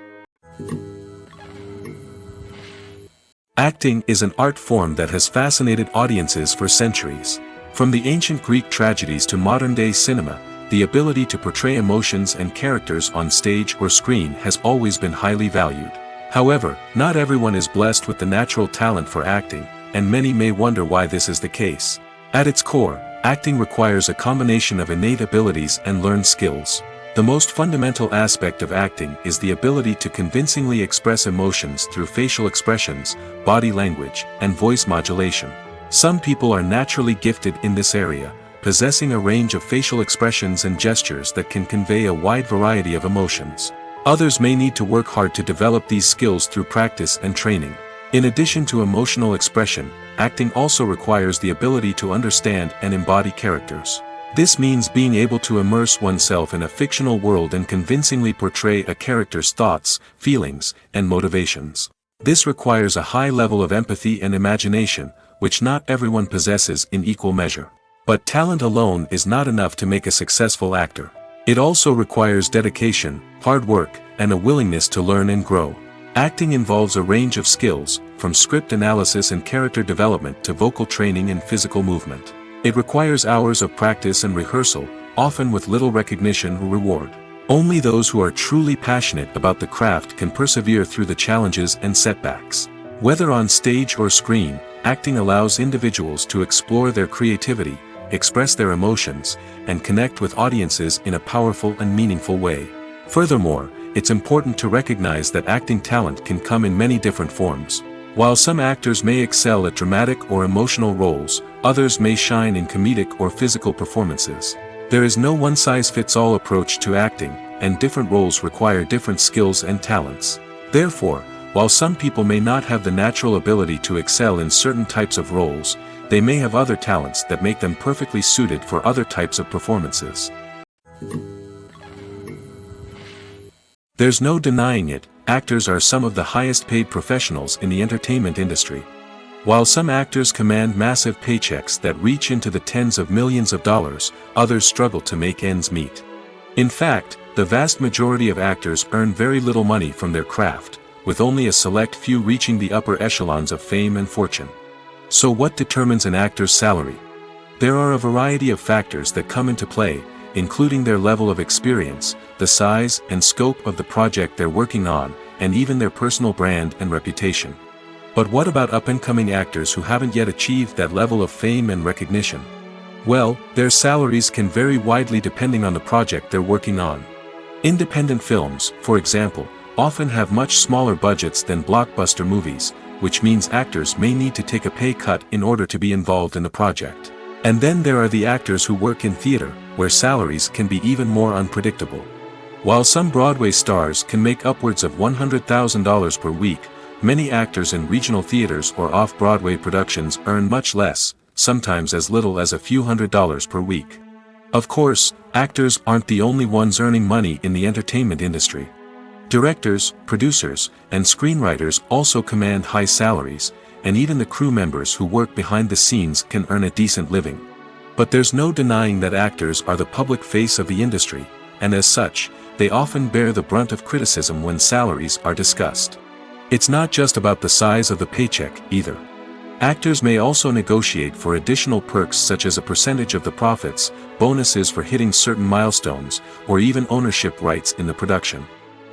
Acting is an art form that has fascinated audiences for centuries. From the ancient Greek tragedies to modern-day cinema, the ability to portray emotions and characters on stage or screen has always been highly valued. However, not everyone is blessed with the natural talent for acting, and many may wonder why this is the case. At its core, acting requires a combination of innate abilities and learned skills. The most fundamental aspect of acting is the ability to convincingly express emotions through facial expressions, body language, and voice modulation. Some people are naturally gifted in this area, possessing a range of facial expressions and gestures that can convey a wide variety of emotions. Others may need to work hard to develop these skills through practice and training. In addition to emotional expression, acting also requires the ability to understand and embody characters. This means being able to immerse oneself in a fictional world and convincingly portray a character's thoughts, feelings, and motivations. This requires a high level of empathy and imagination, which not everyone possesses in equal measure. But talent alone is not enough to make a successful actor. It also requires dedication, hard work, and a willingness to learn and grow. Acting involves a range of skills, from script analysis and character development to vocal training and physical movement. It requires hours of practice and rehearsal, often with little recognition or reward. Only those who are truly passionate about the craft can persevere through the challenges and setbacks. Whether on stage or screen, acting allows individuals to explore their creativity, express their emotions, and connect with audiences in a powerful and meaningful way. Furthermore, it's important to recognize that acting talent can come in many different forms. While some actors may excel at dramatic or emotional roles, others may shine in comedic or physical performances. There is no one-size-fits-all approach to acting, and different roles require different skills and talents. Therefore, while some people may not have the natural ability to excel in certain types of roles, they may have other talents that make them perfectly suited for other types of performances. There's no denying it, actors are some of the highest paid professionals in the entertainment industry. While some actors command massive paychecks that reach into the tens of millions of dollars, others struggle to make ends meet. In fact, the vast majority of actors earn very little money from their craft, with only a select few reaching the upper echelons of fame and fortune. So what determines an actor's salary? There are a variety of factors that come into play, including their level of experience, the size and scope of the project they're working on, and even their personal brand and reputation. But what about up-and-coming actors who haven't yet achieved that level of fame and recognition? Well, their salaries can vary widely depending on the project they're working on. Independent films, for example, often have much smaller budgets than blockbuster movies, which means actors may need to take a pay cut in order to be involved in the project. And then there are the actors who work in theater, where salaries can be even more unpredictable. While some Broadway stars can make upwards of $100,000 per week, many actors in regional theaters or off-Broadway productions earn much less, sometimes as little as a few $100s per week. Of course, actors aren't the only ones earning money in the entertainment industry. Directors, producers, and screenwriters also command high salaries, and even the crew members who work behind the scenes can earn a decent living. But there's no denying that actors are the public face of the industry, and as such, they often bear the brunt of criticism when salaries are discussed. It's not just about the size of the paycheck, either. Actors may also negotiate for additional perks such as a percentage of the profits, bonuses for hitting certain milestones, or even ownership rights in the production.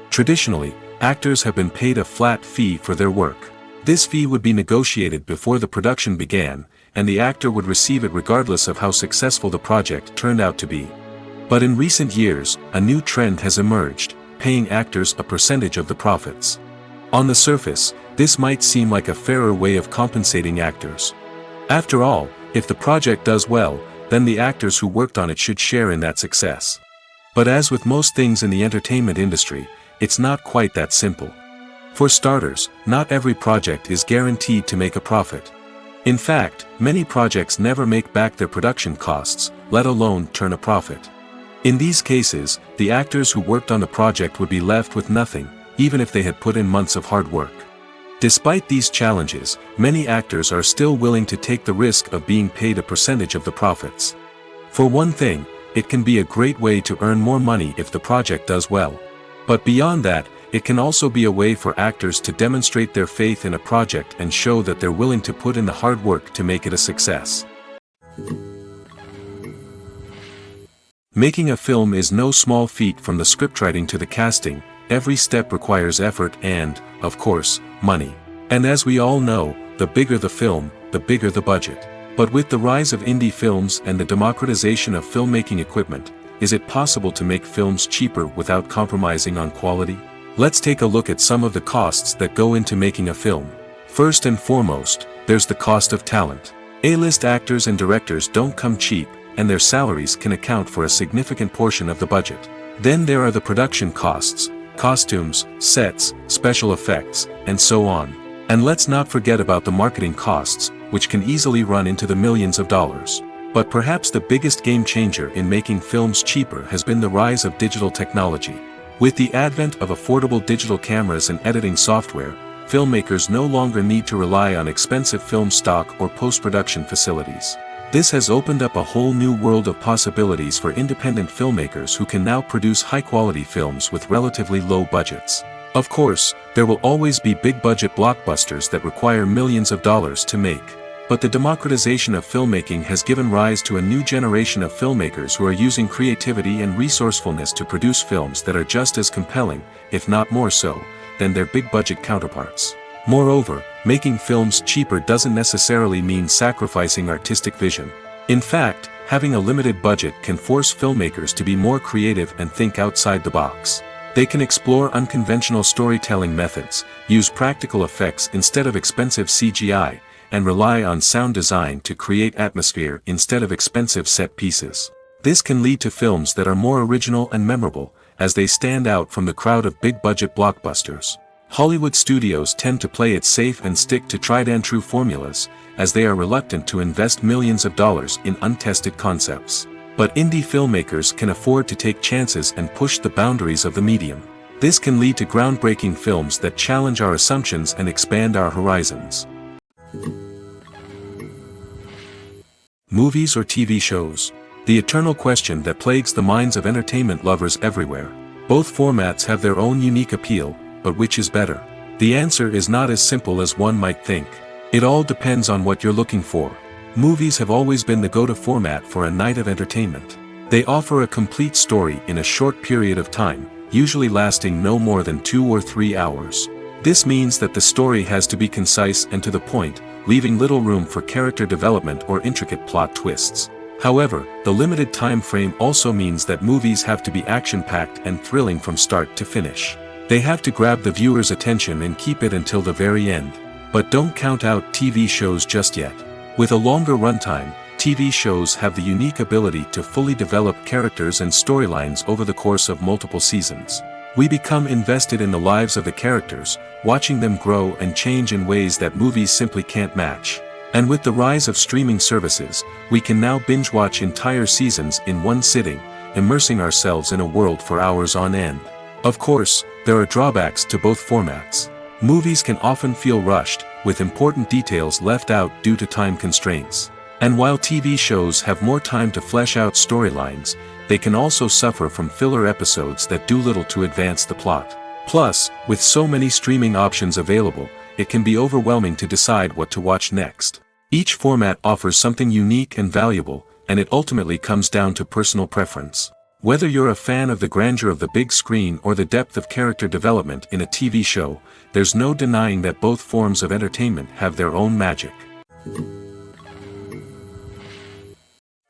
Traditionally, actors have been paid a flat fee for their work. This fee would be negotiated before the production began, and the actor would receive it regardless of how successful the project turned out to be. But in recent years, a new trend has emerged, paying actors a percentage of the profits. On the surface, this might seem like a fairer way of compensating actors. After all, if the project does well, then the actors who worked on it should share in that success. But as with most things in the entertainment industry, it's not quite that simple. For starters, not every project is guaranteed to make a profit. In fact, many projects never make back their production costs, let alone turn a profit. In these cases, the actors who worked on the project would be left with nothing, even if they had put in months of hard work. Despite these challenges, many actors are still willing to take the risk of being paid a percentage of the profits. For one thing, it can be a great way to earn more money if the project does well. But beyond that, it can also be a way for actors to demonstrate their faith in a project and show that they're willing to put in the hard work to make it a success. Making a film is no small feat. From the scriptwriting to the casting, every step requires effort and, of course, money. And as we all know, the bigger the film, the bigger the budget. But with the rise of indie films and the democratization of filmmaking equipment, is it possible to make films cheaper without compromising on quality? Let's take a look at some of the costs that go into making a film. First and foremost, there's the cost of talent. A-list actors and directors don't come cheap, and their salaries can account for a significant portion of the budget. Then there are the production costs, costumes, sets, special effects, and so on. And let's not forget about the marketing costs, which can easily run into the millions of dollars. But perhaps the biggest game changer in making films cheaper has been the rise of digital technology. With the advent of affordable digital cameras and editing software, filmmakers no longer need to rely on expensive film stock or post-production facilities. This has opened up a whole new world of possibilities for independent filmmakers who can now produce high-quality films with relatively low budgets. Of course, there will always be big-budget blockbusters that require millions of dollars to make. But the democratization of filmmaking has given rise to a new generation of filmmakers who are using creativity and resourcefulness to produce films that are just as compelling, if not more so, than their big-budget counterparts. Moreover, making films cheaper doesn't necessarily mean sacrificing artistic vision. In fact, having a limited budget can force filmmakers to be more creative and think outside the box. They can explore unconventional storytelling methods, use practical effects instead of expensive CGI, and rely on sound design to create atmosphere instead of expensive set pieces. This can lead to films that are more original and memorable, as they stand out from the crowd of big-budget blockbusters. Hollywood studios tend to play it safe and stick to tried-and-true formulas, as they are reluctant to invest millions of dollars in untested concepts. But indie filmmakers can afford to take chances and push the boundaries of the medium. This can lead to groundbreaking films that challenge our assumptions and expand our horizons. Movies or TV shows? The eternal question that plagues the minds of entertainment lovers everywhere. Both formats have their own unique appeal, but which is better? The answer is not as simple as one might think. It all depends on what you're looking for. Movies have always been the go-to format for a night of entertainment. They offer a complete story in a short period of time, usually lasting no more than 2 or 3 hours. This means that the story has to be concise and to the point, leaving little room for character development or intricate plot twists. However, the limited time frame also means that movies have to be action-packed and thrilling from start to finish. They have to grab the viewer's attention and keep it until the very end. But don't count out TV shows just yet. With a longer runtime, TV shows have the unique ability to fully develop characters and storylines over the course of multiple seasons. We become invested in the lives of the characters, watching them grow and change in ways that movies simply can't match. And with the rise of streaming services, we can now binge-watch entire seasons in one sitting, immersing ourselves in a world for hours on end. Of course, there are drawbacks to both formats. Movies can often feel rushed, with important details left out due to time constraints. And while TV shows have more time to flesh out storylines, they can also suffer from filler episodes that do little to advance the plot. Plus, with so many streaming options available, it can be overwhelming to decide what to watch next. Each format offers something unique and valuable, and it ultimately comes down to personal preference. Whether you're a fan of the grandeur of the big screen or the depth of character development in a TV show, there's no denying that both forms of entertainment have their own magic.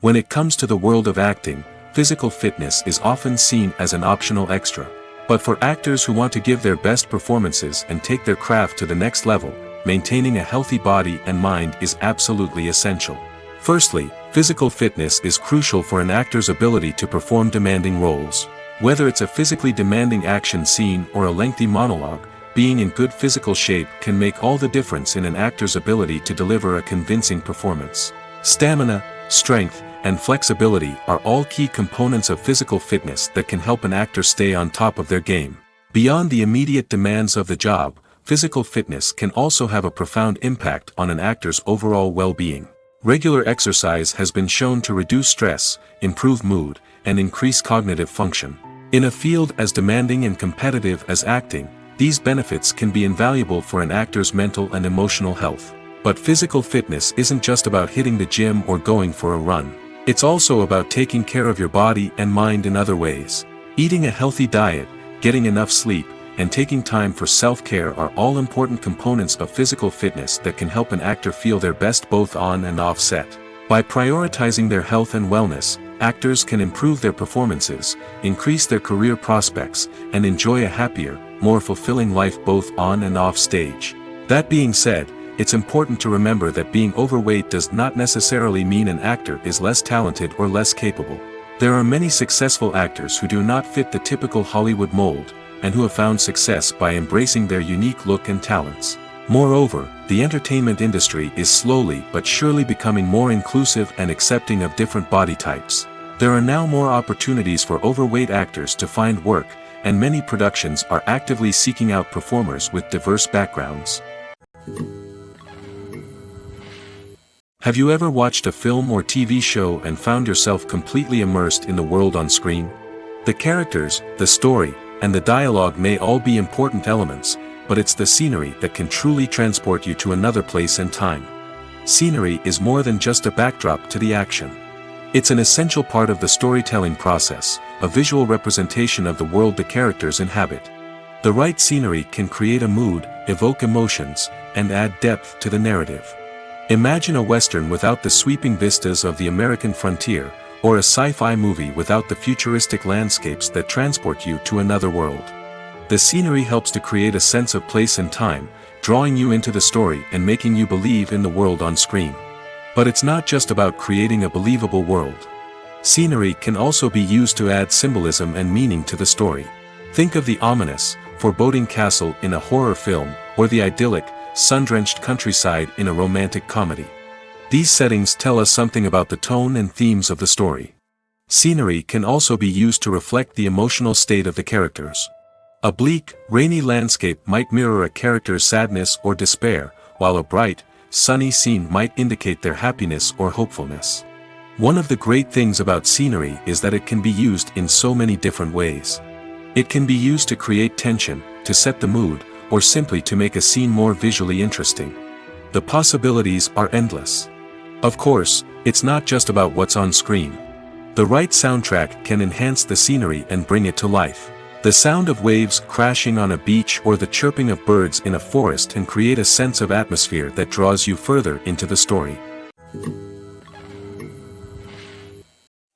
When it comes to the world of acting, physical fitness is often seen as an optional extra. But for actors who want to give their best performances and take their craft to the next level, maintaining a healthy body and mind is absolutely essential. Firstly, physical fitness is crucial for an actor's ability to perform demanding roles. Whether it's a physically demanding action scene or a lengthy monologue, being in good physical shape can make all the difference in an actor's ability to deliver a convincing performance. Stamina, strength, and flexibility are all key components of physical fitness that can help an actor stay on top of their game. Beyond the immediate demands of the job, physical fitness can also have a profound impact on an actor's overall well-being. Regular exercise has been shown to reduce stress, improve mood, and increase cognitive function. In a field as demanding and competitive as acting, these benefits can be invaluable for an actor's mental and emotional health. But physical fitness isn't just about hitting the gym or going for a run. It's also about taking care of your body and mind in other ways. Eating a healthy diet, getting enough sleep, and taking time for self-care are all important components of physical fitness that can help an actor feel their best both on and off set. By prioritizing their health and wellness, actors can improve their performances, increase their career prospects, and enjoy a happier, more fulfilling life both on and off stage. That being said, it's important to remember that being overweight does not necessarily mean an actor is less talented or less capable. There are many successful actors who do not fit the typical Hollywood mold, and who have found success by embracing their unique look and talents. Moreover, the entertainment industry is slowly but surely becoming more inclusive and accepting of different body types. There are now more opportunities for overweight actors to find work, and many productions are actively seeking out performers with diverse backgrounds. Have you ever watched a film or TV show and found yourself completely immersed in the world on screen? The characters, the story, and the dialogue may all be important elements, but it's the scenery that can truly transport you to another place and time. Scenery is more than just a backdrop to the action. It's an essential part of the storytelling process, a visual representation of the world the characters inhabit. The right scenery can create a mood, evoke emotions, and add depth to the narrative. Imagine a Western without the sweeping vistas of the American frontier, or a sci-fi movie without the futuristic landscapes that transport you to another world. The scenery helps to create a sense of place and time, drawing you into the story and making you believe in the world on screen. But it's not just about creating a believable world. Scenery can also be used to add symbolism and meaning to the story. Think of the ominous, foreboding castle in a horror film, or the idyllic, sun-drenched countryside in a romantic comedy. These settings tell us something about the tone and themes of the story. Scenery can also be used to reflect the emotional state of the characters. A bleak, rainy landscape might mirror a character's sadness or despair, while a bright, sunny scene might indicate their happiness or hopefulness. One of the great things about scenery is that it can be used in so many different ways. It can be used to create tension, to set the mood, or simply to make a scene more visually interesting. The possibilities are endless. Of course, it's not just about what's on screen. The right soundtrack can enhance the scenery and bring it to life. The sound of waves crashing on a beach or the chirping of birds in a forest can create a sense of atmosphere that draws you further into the story.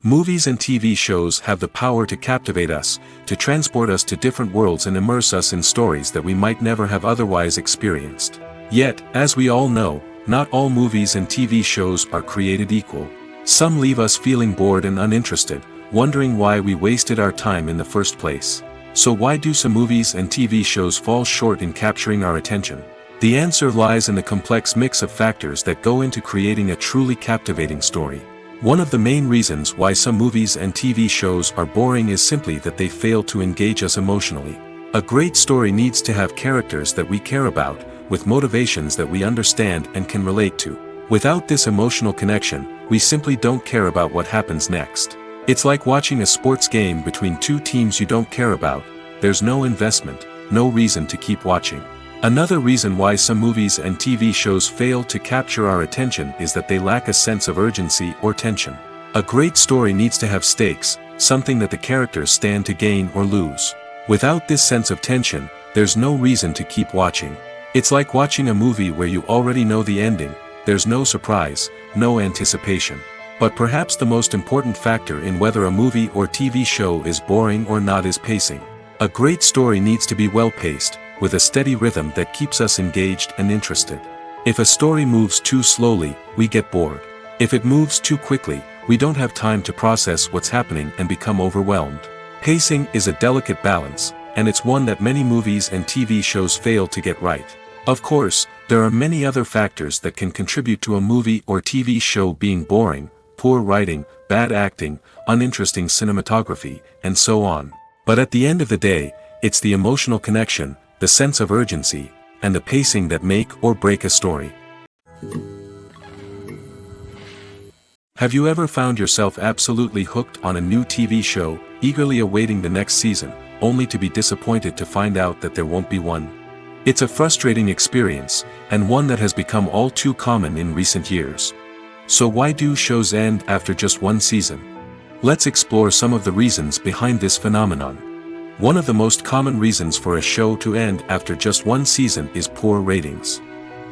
Movies and TV shows have the power to captivate us, to transport us to different worlds and immerse us in stories that we might never have otherwise experienced. Yet, as we all know, not all movies and TV shows are created equal. Some leave us feeling bored and uninterested, wondering why we wasted our time in the first place. So why do some movies and TV shows fall short in capturing our attention? The answer lies in the complex mix of factors that go into creating a truly captivating story. One of the main reasons why some movies and TV shows are boring is simply that they fail to engage us emotionally. A great story needs to have characters that we care about, with motivations that we understand and can relate to. Without this emotional connection, we simply don't care about what happens next. It's like watching a sports game between two teams you don't care about. There's no investment, no reason to keep watching. Another reason why some movies and TV shows fail to capture our attention is that they lack a sense of urgency or tension. A great story needs to have stakes, something that the characters stand to gain or lose. Without this sense of tension, there's no reason to keep watching. It's like watching a movie where you already know the ending. There's no surprise, no anticipation. But perhaps the most important factor in whether a movie or TV show is boring or not is pacing. A great story needs to be well-paced, with a steady rhythm that keeps us engaged and interested. If a story moves too slowly, we get bored. If it moves too quickly, we don't have time to process what's happening and become overwhelmed. Pacing is a delicate balance, and it's one that many movies and TV shows fail to get right. Of course, there are many other factors that can contribute to a movie or TV show being boring: poor writing, bad acting, uninteresting cinematography, and so on. But at the end of the day, it's the emotional connection, the sense of urgency, and the pacing that make or break a story. Have you ever found yourself absolutely hooked on a new TV show, eagerly awaiting the next season, only to be disappointed to find out that there won't be one? It's a frustrating experience, and one that has become all too common in recent years. So why do shows end after just one season? Let's explore some of the reasons behind this phenomenon. One of the most common reasons for a show to end after just one season is poor ratings.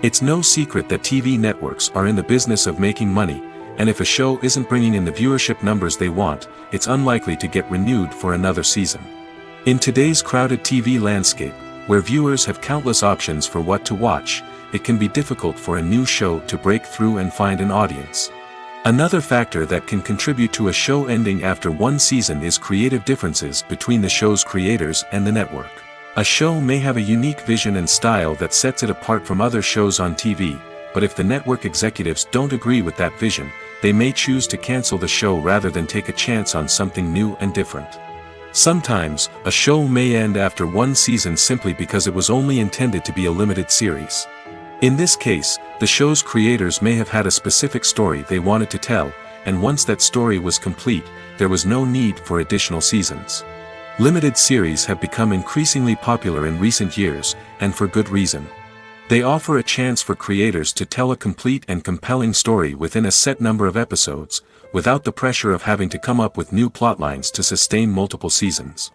It's no secret that TV networks are in the business of making money, and if a show isn't bringing in the viewership numbers they want, it's unlikely to get renewed for another season. In today's crowded TV landscape, where viewers have countless options for what to watch, it can be difficult for a new show to break through and find an audience. Another factor that can contribute to a show ending after one season is creative differences between the show's creators and the network. A show may have a unique vision and style that sets it apart from other shows on TV, but if the network executives don't agree with that vision, they may choose to cancel the show rather than take a chance on something new and different. Sometimes, a show may end after one season simply because it was only intended to be a limited series. In this case, the show's creators may have had a specific story they wanted to tell, and once that story was complete, there was no need for additional seasons. Limited series have become increasingly popular in recent years, and for good reason. They offer a chance for creators to tell a complete and compelling story within a set number of episodes, without the pressure of having to come up with new plotlines to sustain multiple seasons.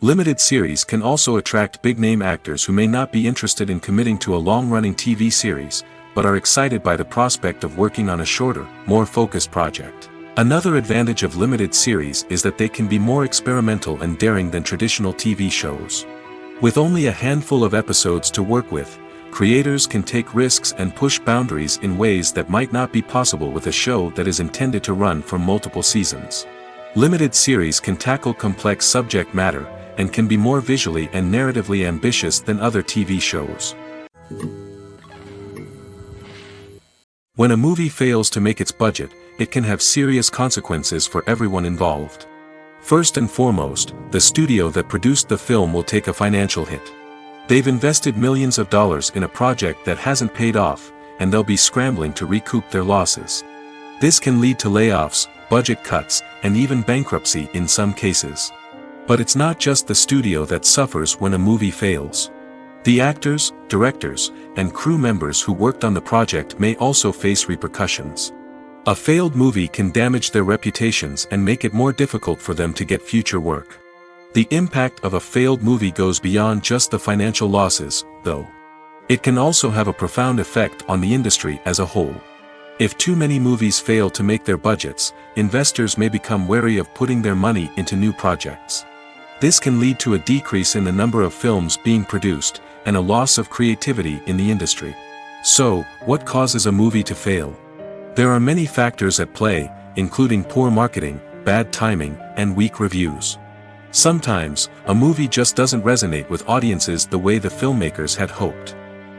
Limited series can also attract big-name actors who may not be interested in committing to a long-running TV series, but are excited by the prospect of working on a shorter, more focused project. Another advantage of limited series is that they can be more experimental and daring than traditional TV shows. With only a handful of episodes to work with, creators can take risks and push boundaries in ways that might not be possible with a show that is intended to run for multiple seasons. Limited series can tackle complex subject matter, and can be more visually and narratively ambitious than other TV shows. When a movie fails to make its budget, it can have serious consequences for everyone involved. First and foremost, the studio that produced the film will take a financial hit. They've invested millions of dollars in a project that hasn't paid off, and they'll be scrambling to recoup their losses. This can lead to layoffs, budget cuts, and even bankruptcy in some cases. But it's not just the studio that suffers when a movie fails. The actors, directors, and crew members who worked on the project may also face repercussions. A failed movie can damage their reputations and make it more difficult for them to get future work. The impact of a failed movie goes beyond just the financial losses, though. It can also have a profound effect on the industry as a whole. If too many movies fail to make their budgets, investors may become wary of putting their money into new projects. This can lead to a decrease in the number of films being produced, and a loss of creativity in the industry. So, what causes a movie to fail? There are many factors at play, including poor marketing, bad timing, and weak reviews. Sometimes, a movie just doesn't resonate with audiences the way the filmmakers had hoped.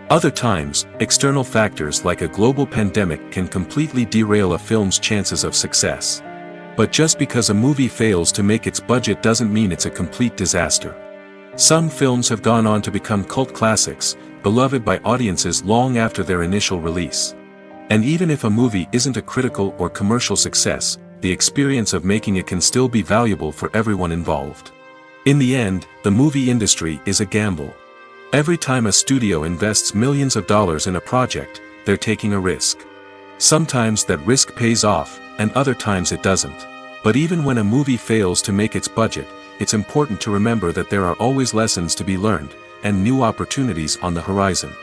Other times, external factors like a global pandemic can completely derail a film's chances of success. But just because a movie fails to make its budget doesn't mean it's a complete disaster. Some films have gone on to become cult classics, beloved by audiences long after their initial release. And even if a movie isn't a critical or commercial success, the experience of making it can still be valuable for everyone involved. In the end, the movie industry is a gamble. Every time a studio invests millions of dollars in a project, they're taking a risk. Sometimes that risk pays off, and other times it doesn't. But even when a movie fails to make its budget, it's important to remember that there are always lessons to be learned, and new opportunities on the horizon.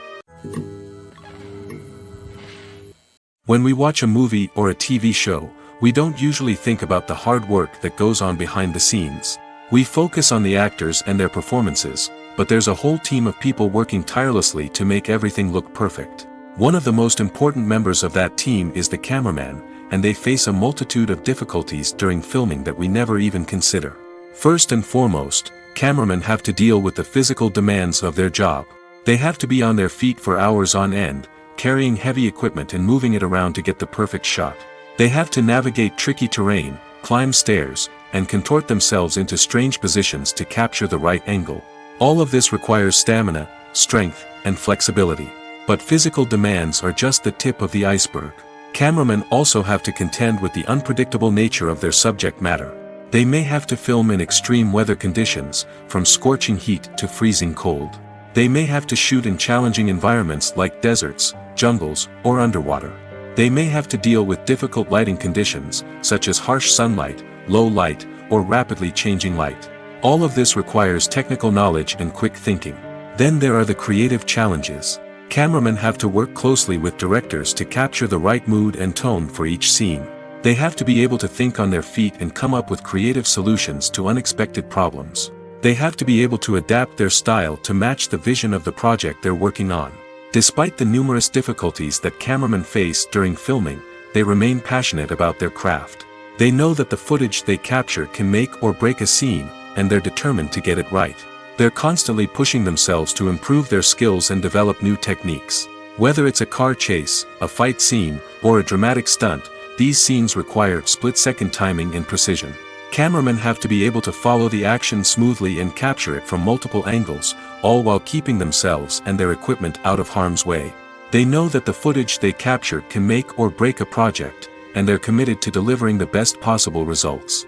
When we watch a movie or a TV show, we don't usually think about the hard work that goes on behind the scenes. We focus on the actors and their performances, but there's a whole team of people working tirelessly to make everything look perfect. One of the most important members of that team is the cameraman, and they face a multitude of difficulties during filming that we never even consider. First and foremost, cameramen have to deal with the physical demands of their job. They have to be on their feet for hours on end, carrying heavy equipment and moving it around to get the perfect shot. They have to navigate tricky terrain, climb stairs, and contort themselves into strange positions to capture the right angle. All of this requires stamina, strength, and flexibility. But physical demands are just the tip of the iceberg. Cameramen also have to contend with the unpredictable nature of their subject matter. They may have to film in extreme weather conditions, from scorching heat to freezing cold. They may have to shoot in challenging environments like deserts, jungles, or underwater. They may have to deal with difficult lighting conditions, such as harsh sunlight, low light, or rapidly changing light. All of this requires technical knowledge and quick thinking. Then there are the creative challenges. Cameramen have to work closely with directors to capture the right mood and tone for each scene. They have to be able to think on their feet and come up with creative solutions to unexpected problems. They have to be able to adapt their style to match the vision of the project they're working on. Despite the numerous difficulties that cameramen face during filming, they remain passionate about their craft. They know that the footage they capture can make or break a scene, and they're determined to get it right. They're constantly pushing themselves to improve their skills and develop new techniques. Whether it's a car chase, a fight scene, or a dramatic stunt, these scenes require split-second timing and precision. Cameramen have to be able to follow the action smoothly and capture it from multiple angles, all while keeping themselves and their equipment out of harm's way. They know that the footage they capture can make or break a project, and they're committed to delivering the best possible results.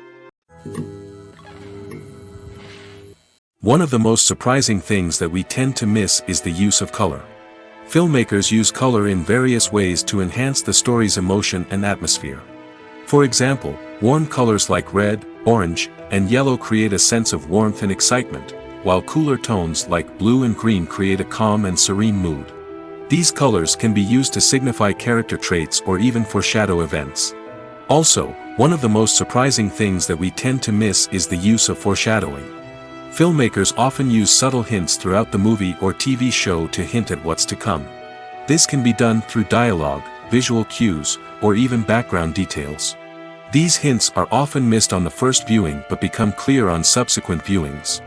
One of the most surprising things that we tend to miss is the use of color. Filmmakers use color in various ways to enhance the story's emotion and atmosphere. For example, warm colors like red, orange, and yellow create a sense of warmth and excitement, while cooler tones like blue and green create a calm and serene mood. These colors can be used to signify character traits or even foreshadow events. Also, one of the most surprising things that we tend to miss is the use of foreshadowing. Filmmakers often use subtle hints throughout the movie or TV show to hint at what's to come. This can be done through dialogue, visual cues, or even background details. These hints are often missed on the first viewing but become clear on subsequent viewings.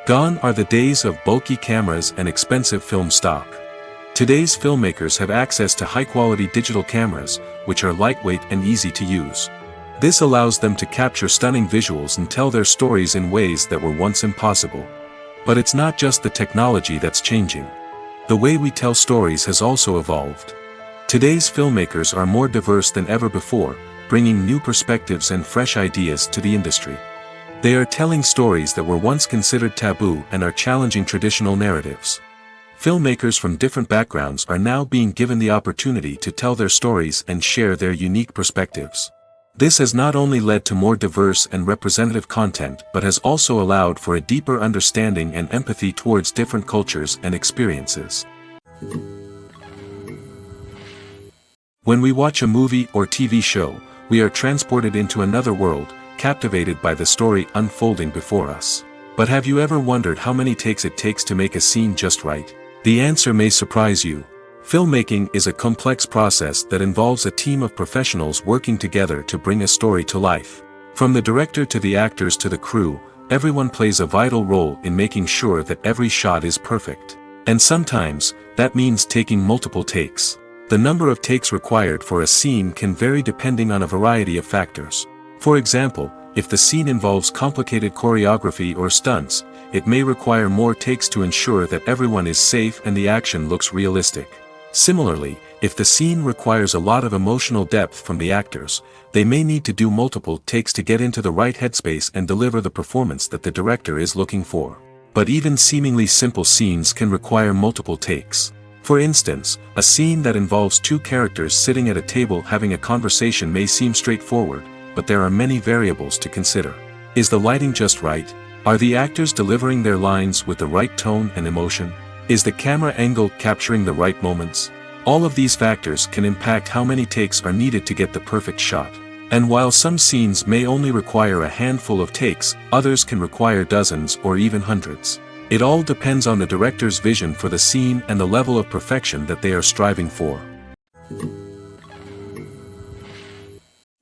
Gone are the days of bulky cameras and expensive film stock. Today's filmmakers have access to high-quality digital cameras, which are lightweight and easy to use. This allows them to capture stunning visuals and tell their stories in ways that were once impossible. But it's not just the technology that's changing. The way we tell stories has also evolved. Today's filmmakers are more diverse than ever before, bringing new perspectives and fresh ideas to the industry. They are telling stories that were once considered taboo and are challenging traditional narratives. Filmmakers from different backgrounds are now being given the opportunity to tell their stories and share their unique perspectives. This has not only led to more diverse and representative content but has also allowed for a deeper understanding and empathy towards different cultures and experiences. When we watch a movie or TV show, we are transported into another world, captivated by the story unfolding before us. But have you ever wondered how many takes it takes to make a scene just right? The answer may surprise you. Filmmaking is a complex process that involves a team of professionals working together to bring a story to life. From the director to the actors to the crew, everyone plays a vital role in making sure that every shot is perfect. And sometimes, that means taking multiple takes. The number of takes required for a scene can vary depending on a variety of factors. For example, if the scene involves complicated choreography or stunts, it may require more takes to ensure that everyone is safe and the action looks realistic. Similarly, if the scene requires a lot of emotional depth from the actors, they may need to do multiple takes to get into the right headspace and deliver the performance that the director is looking for. But even seemingly simple scenes can require multiple takes. For instance, a scene that involves two characters sitting at a table having a conversation may seem straightforward, but there are many variables to consider. Is the lighting just right? Are the actors delivering their lines with the right tone and emotion? Is the camera angle capturing the right moments? All of these factors can impact how many takes are needed to get the perfect shot. And while some scenes may only require a handful of takes, others can require dozens or even hundreds. It all depends on the director's vision for the scene and the level of perfection that they are striving for.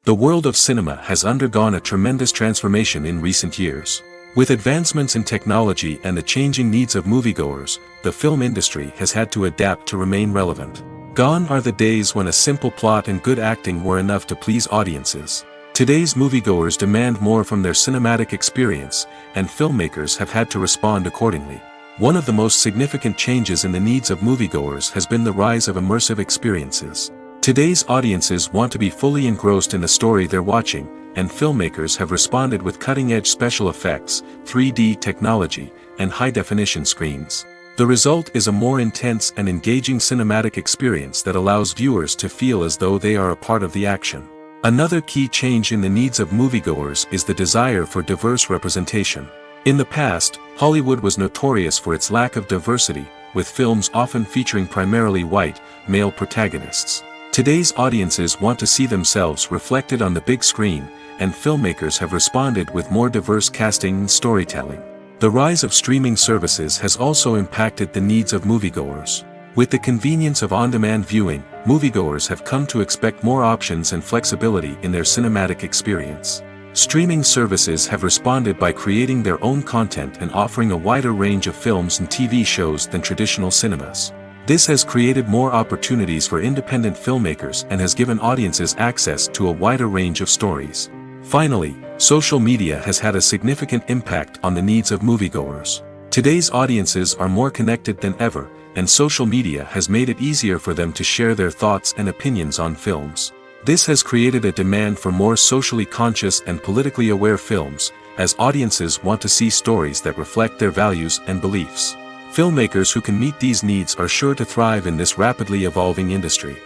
The world of cinema has undergone a tremendous transformation in recent years. With advancements in technology and the changing needs of moviegoers, the film industry has had to adapt to remain relevant. Gone are the days when a simple plot and good acting were enough to please audiences. Today's moviegoers demand more from their cinematic experience, and filmmakers have had to respond accordingly. One of the most significant changes in the needs of moviegoers has been the rise of immersive experiences. Today's audiences want to be fully engrossed in the story they're watching, and filmmakers have responded with cutting-edge special effects, 3D technology, and high-definition screens. The result is a more intense and engaging cinematic experience that allows viewers to feel as though they are a part of the action. Another key change in the needs of moviegoers is the desire for diverse representation. In the past, Hollywood was notorious for its lack of diversity, with films often featuring primarily white, male protagonists. Today's audiences want to see themselves reflected on the big screen, and filmmakers have responded with more diverse casting and storytelling. The rise of streaming services has also impacted the needs of moviegoers. With the convenience of on-demand viewing, moviegoers have come to expect more options and flexibility in their cinematic experience. Streaming services have responded by creating their own content and offering a wider range of films and TV shows than traditional cinemas. This has created more opportunities for independent filmmakers and has given audiences access to a wider range of stories. Finally, social media has had a significant impact on the needs of moviegoers. Today's audiences are more connected than ever, and social media has made it easier for them to share their thoughts and opinions on films. This has created a demand for more socially conscious and politically aware films, as audiences want to see stories that reflect their values and beliefs. Filmmakers who can meet these needs are sure to thrive in this rapidly evolving industry.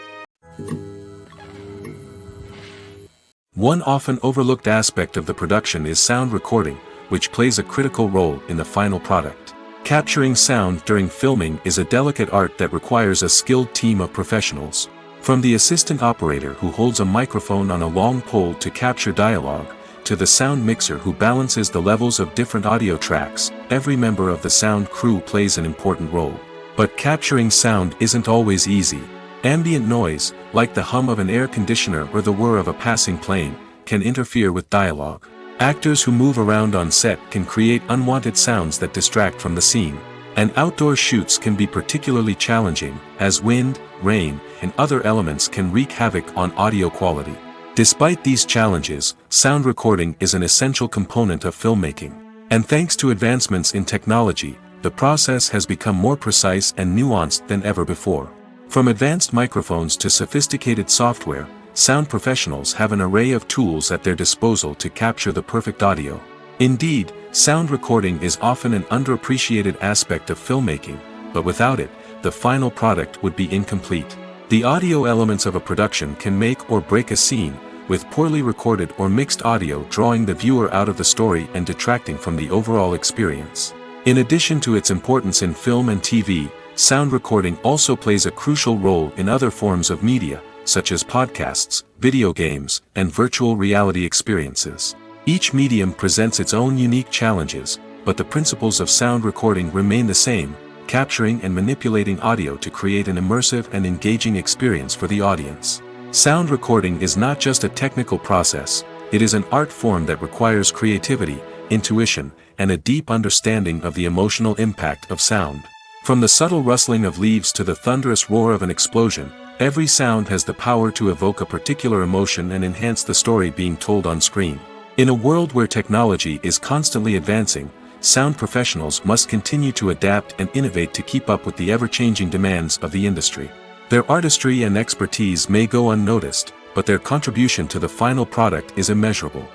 One often overlooked aspect of the production is sound recording, which plays a critical role in the final product. Capturing sound during filming is a delicate art that requires a skilled team of professionals. From the assistant operator who holds a microphone on a long pole to capture dialogue, to the sound mixer who balances the levels of different audio tracks, every member of the sound crew plays an important role. But capturing sound isn't always easy. Ambient noise, like the hum of an air conditioner or the whir of a passing plane, can interfere with dialogue. Actors who move around on set can create unwanted sounds that distract from the scene. And outdoor shoots can be particularly challenging, as wind, rain, and other elements can wreak havoc on audio quality. Despite these challenges, sound recording is an essential component of filmmaking. And thanks to advancements in technology, the process has become more precise and nuanced than ever before. From advanced microphones to sophisticated software, sound professionals have an array of tools at their disposal to capture the perfect audio. Indeed, sound recording is often an underappreciated aspect of filmmaking, but without it, the final product would be incomplete. The audio elements of a production can make or break a scene, with poorly recorded or mixed audio drawing the viewer out of the story and detracting from the overall experience. In addition to its importance in film and TV, sound recording also plays a crucial role in other forms of media, such as podcasts, video games, and virtual reality experiences. Each medium presents its own unique challenges, but the principles of sound recording remain the same, capturing and manipulating audio to create an immersive and engaging experience for the audience. Sound recording is not just a technical process, it is an art form that requires creativity, intuition, and a deep understanding of the emotional impact of sound. From the subtle rustling of leaves to the thunderous roar of an explosion, every sound has the power to evoke a particular emotion and enhance the story being told on screen. In a world where technology is constantly advancing, sound professionals must continue to adapt and innovate to keep up with the ever-changing demands of the industry. Their artistry and expertise may go unnoticed, but their contribution to the final product is immeasurable.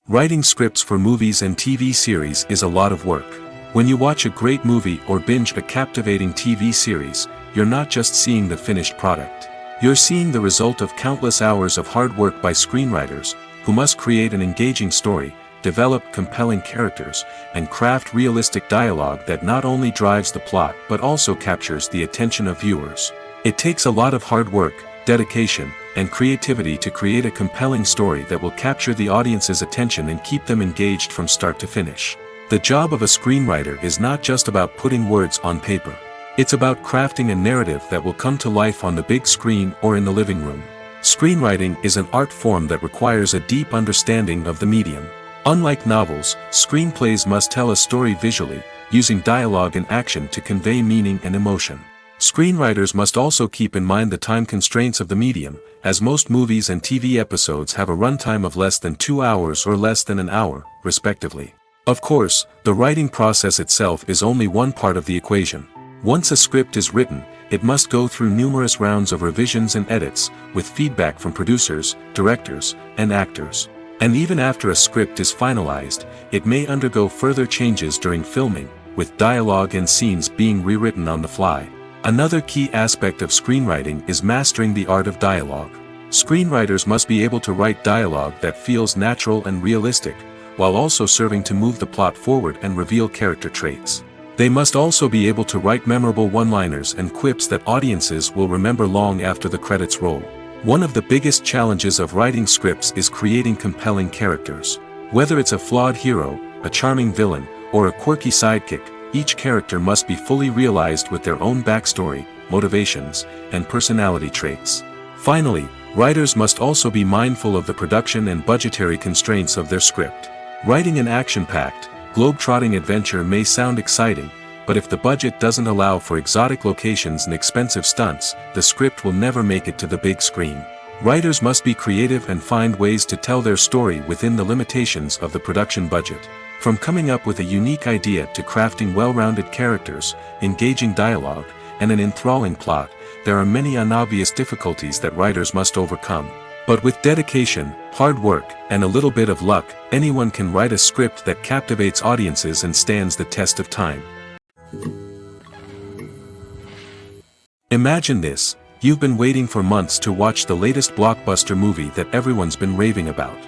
Writing scripts for movies and TV series is a lot of work. When you watch a great movie or binge a captivating TV series, you're not just seeing the finished product. You're seeing the result of countless hours of hard work by screenwriters, who must create an engaging story, develop compelling characters, and craft realistic dialogue that not only drives the plot but also captures the attention of viewers. It takes a lot of hard work, dedication, and creativity to create a compelling story that will capture the audience's attention and keep them engaged from start to finish. The job of a screenwriter is not just about putting words on paper. It's about crafting a narrative that will come to life on the big screen or in the living room. Screenwriting is an art form that requires a deep understanding of the medium. Unlike novels, screenplays must tell a story visually, using dialogue and action to convey meaning and emotion. Screenwriters must also keep in mind the time constraints of the medium, as most movies and TV episodes have a runtime of less than 2 hours or less than an hour, respectively. Of course, the writing process itself is only one part of the equation. Once a script is written, it must go through numerous rounds of revisions and edits, with feedback from producers, directors, and actors. And even after a script is finalized, it may undergo further changes during filming, with dialogue and scenes being rewritten on the fly. Another key aspect of screenwriting is mastering the art of dialogue. Screenwriters must be able to write dialogue that feels natural and realistic, while also serving to move the plot forward and reveal character traits. They must also be able to write memorable one-liners and quips that audiences will remember long after the credits roll. One of the biggest challenges of writing scripts is creating compelling characters. Whether it's a flawed hero, a charming villain, or a quirky sidekick, each character must be fully realized with their own backstory, motivations, and personality traits. Finally, writers must also be mindful of the production and budgetary constraints of their script. Writing an action-packed, globe-trotting adventure may sound exciting, but if the budget doesn't allow for exotic locations and expensive stunts, the script will never make it to the big screen. Writers must be creative and find ways to tell their story within the limitations of the production budget. From coming up with a unique idea to crafting well-rounded characters, engaging dialogue, and an enthralling plot, there are many unobvious difficulties that writers must overcome. But with dedication, hard work, and a little bit of luck, anyone can write a script that captivates audiences and stands the test of time. Imagine this: you've been waiting for months to watch the latest blockbuster movie that everyone's been raving about.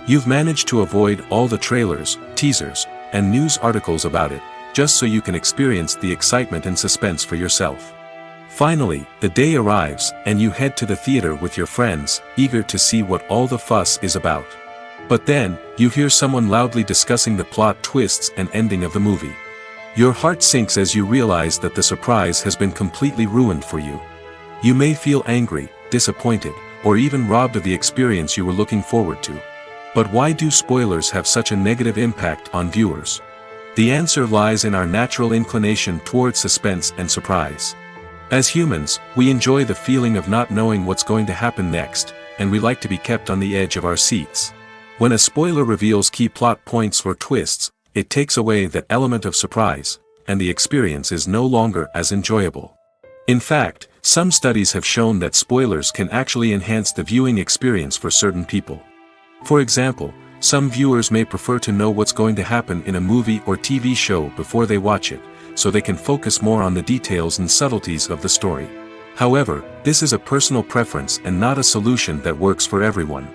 You've managed to avoid all the trailers, teasers, and news articles about it, just so you can experience the excitement and suspense for yourself. Finally, the day arrives, and you head to the theater with your friends, eager to see what all the fuss is about. But then, you hear someone loudly discussing the plot twists and ending of the movie. Your heart sinks as you realize that the surprise has been completely ruined for you. You may feel angry, disappointed, or even robbed of the experience you were looking forward to. But why do spoilers have such a negative impact on viewers? The answer lies in our natural inclination toward suspense and surprise. As humans, we enjoy the feeling of not knowing what's going to happen next, and we like to be kept on the edge of our seats. When a spoiler reveals key plot points or twists, it takes away that element of surprise, and the experience is no longer as enjoyable. In fact, some studies have shown that spoilers can actually enhance the viewing experience for certain people. For example, some viewers may prefer to know what's going to happen in a movie or TV show before they watch it, so they can focus more on the details and subtleties of the story. However, this is a personal preference and not a solution that works for everyone.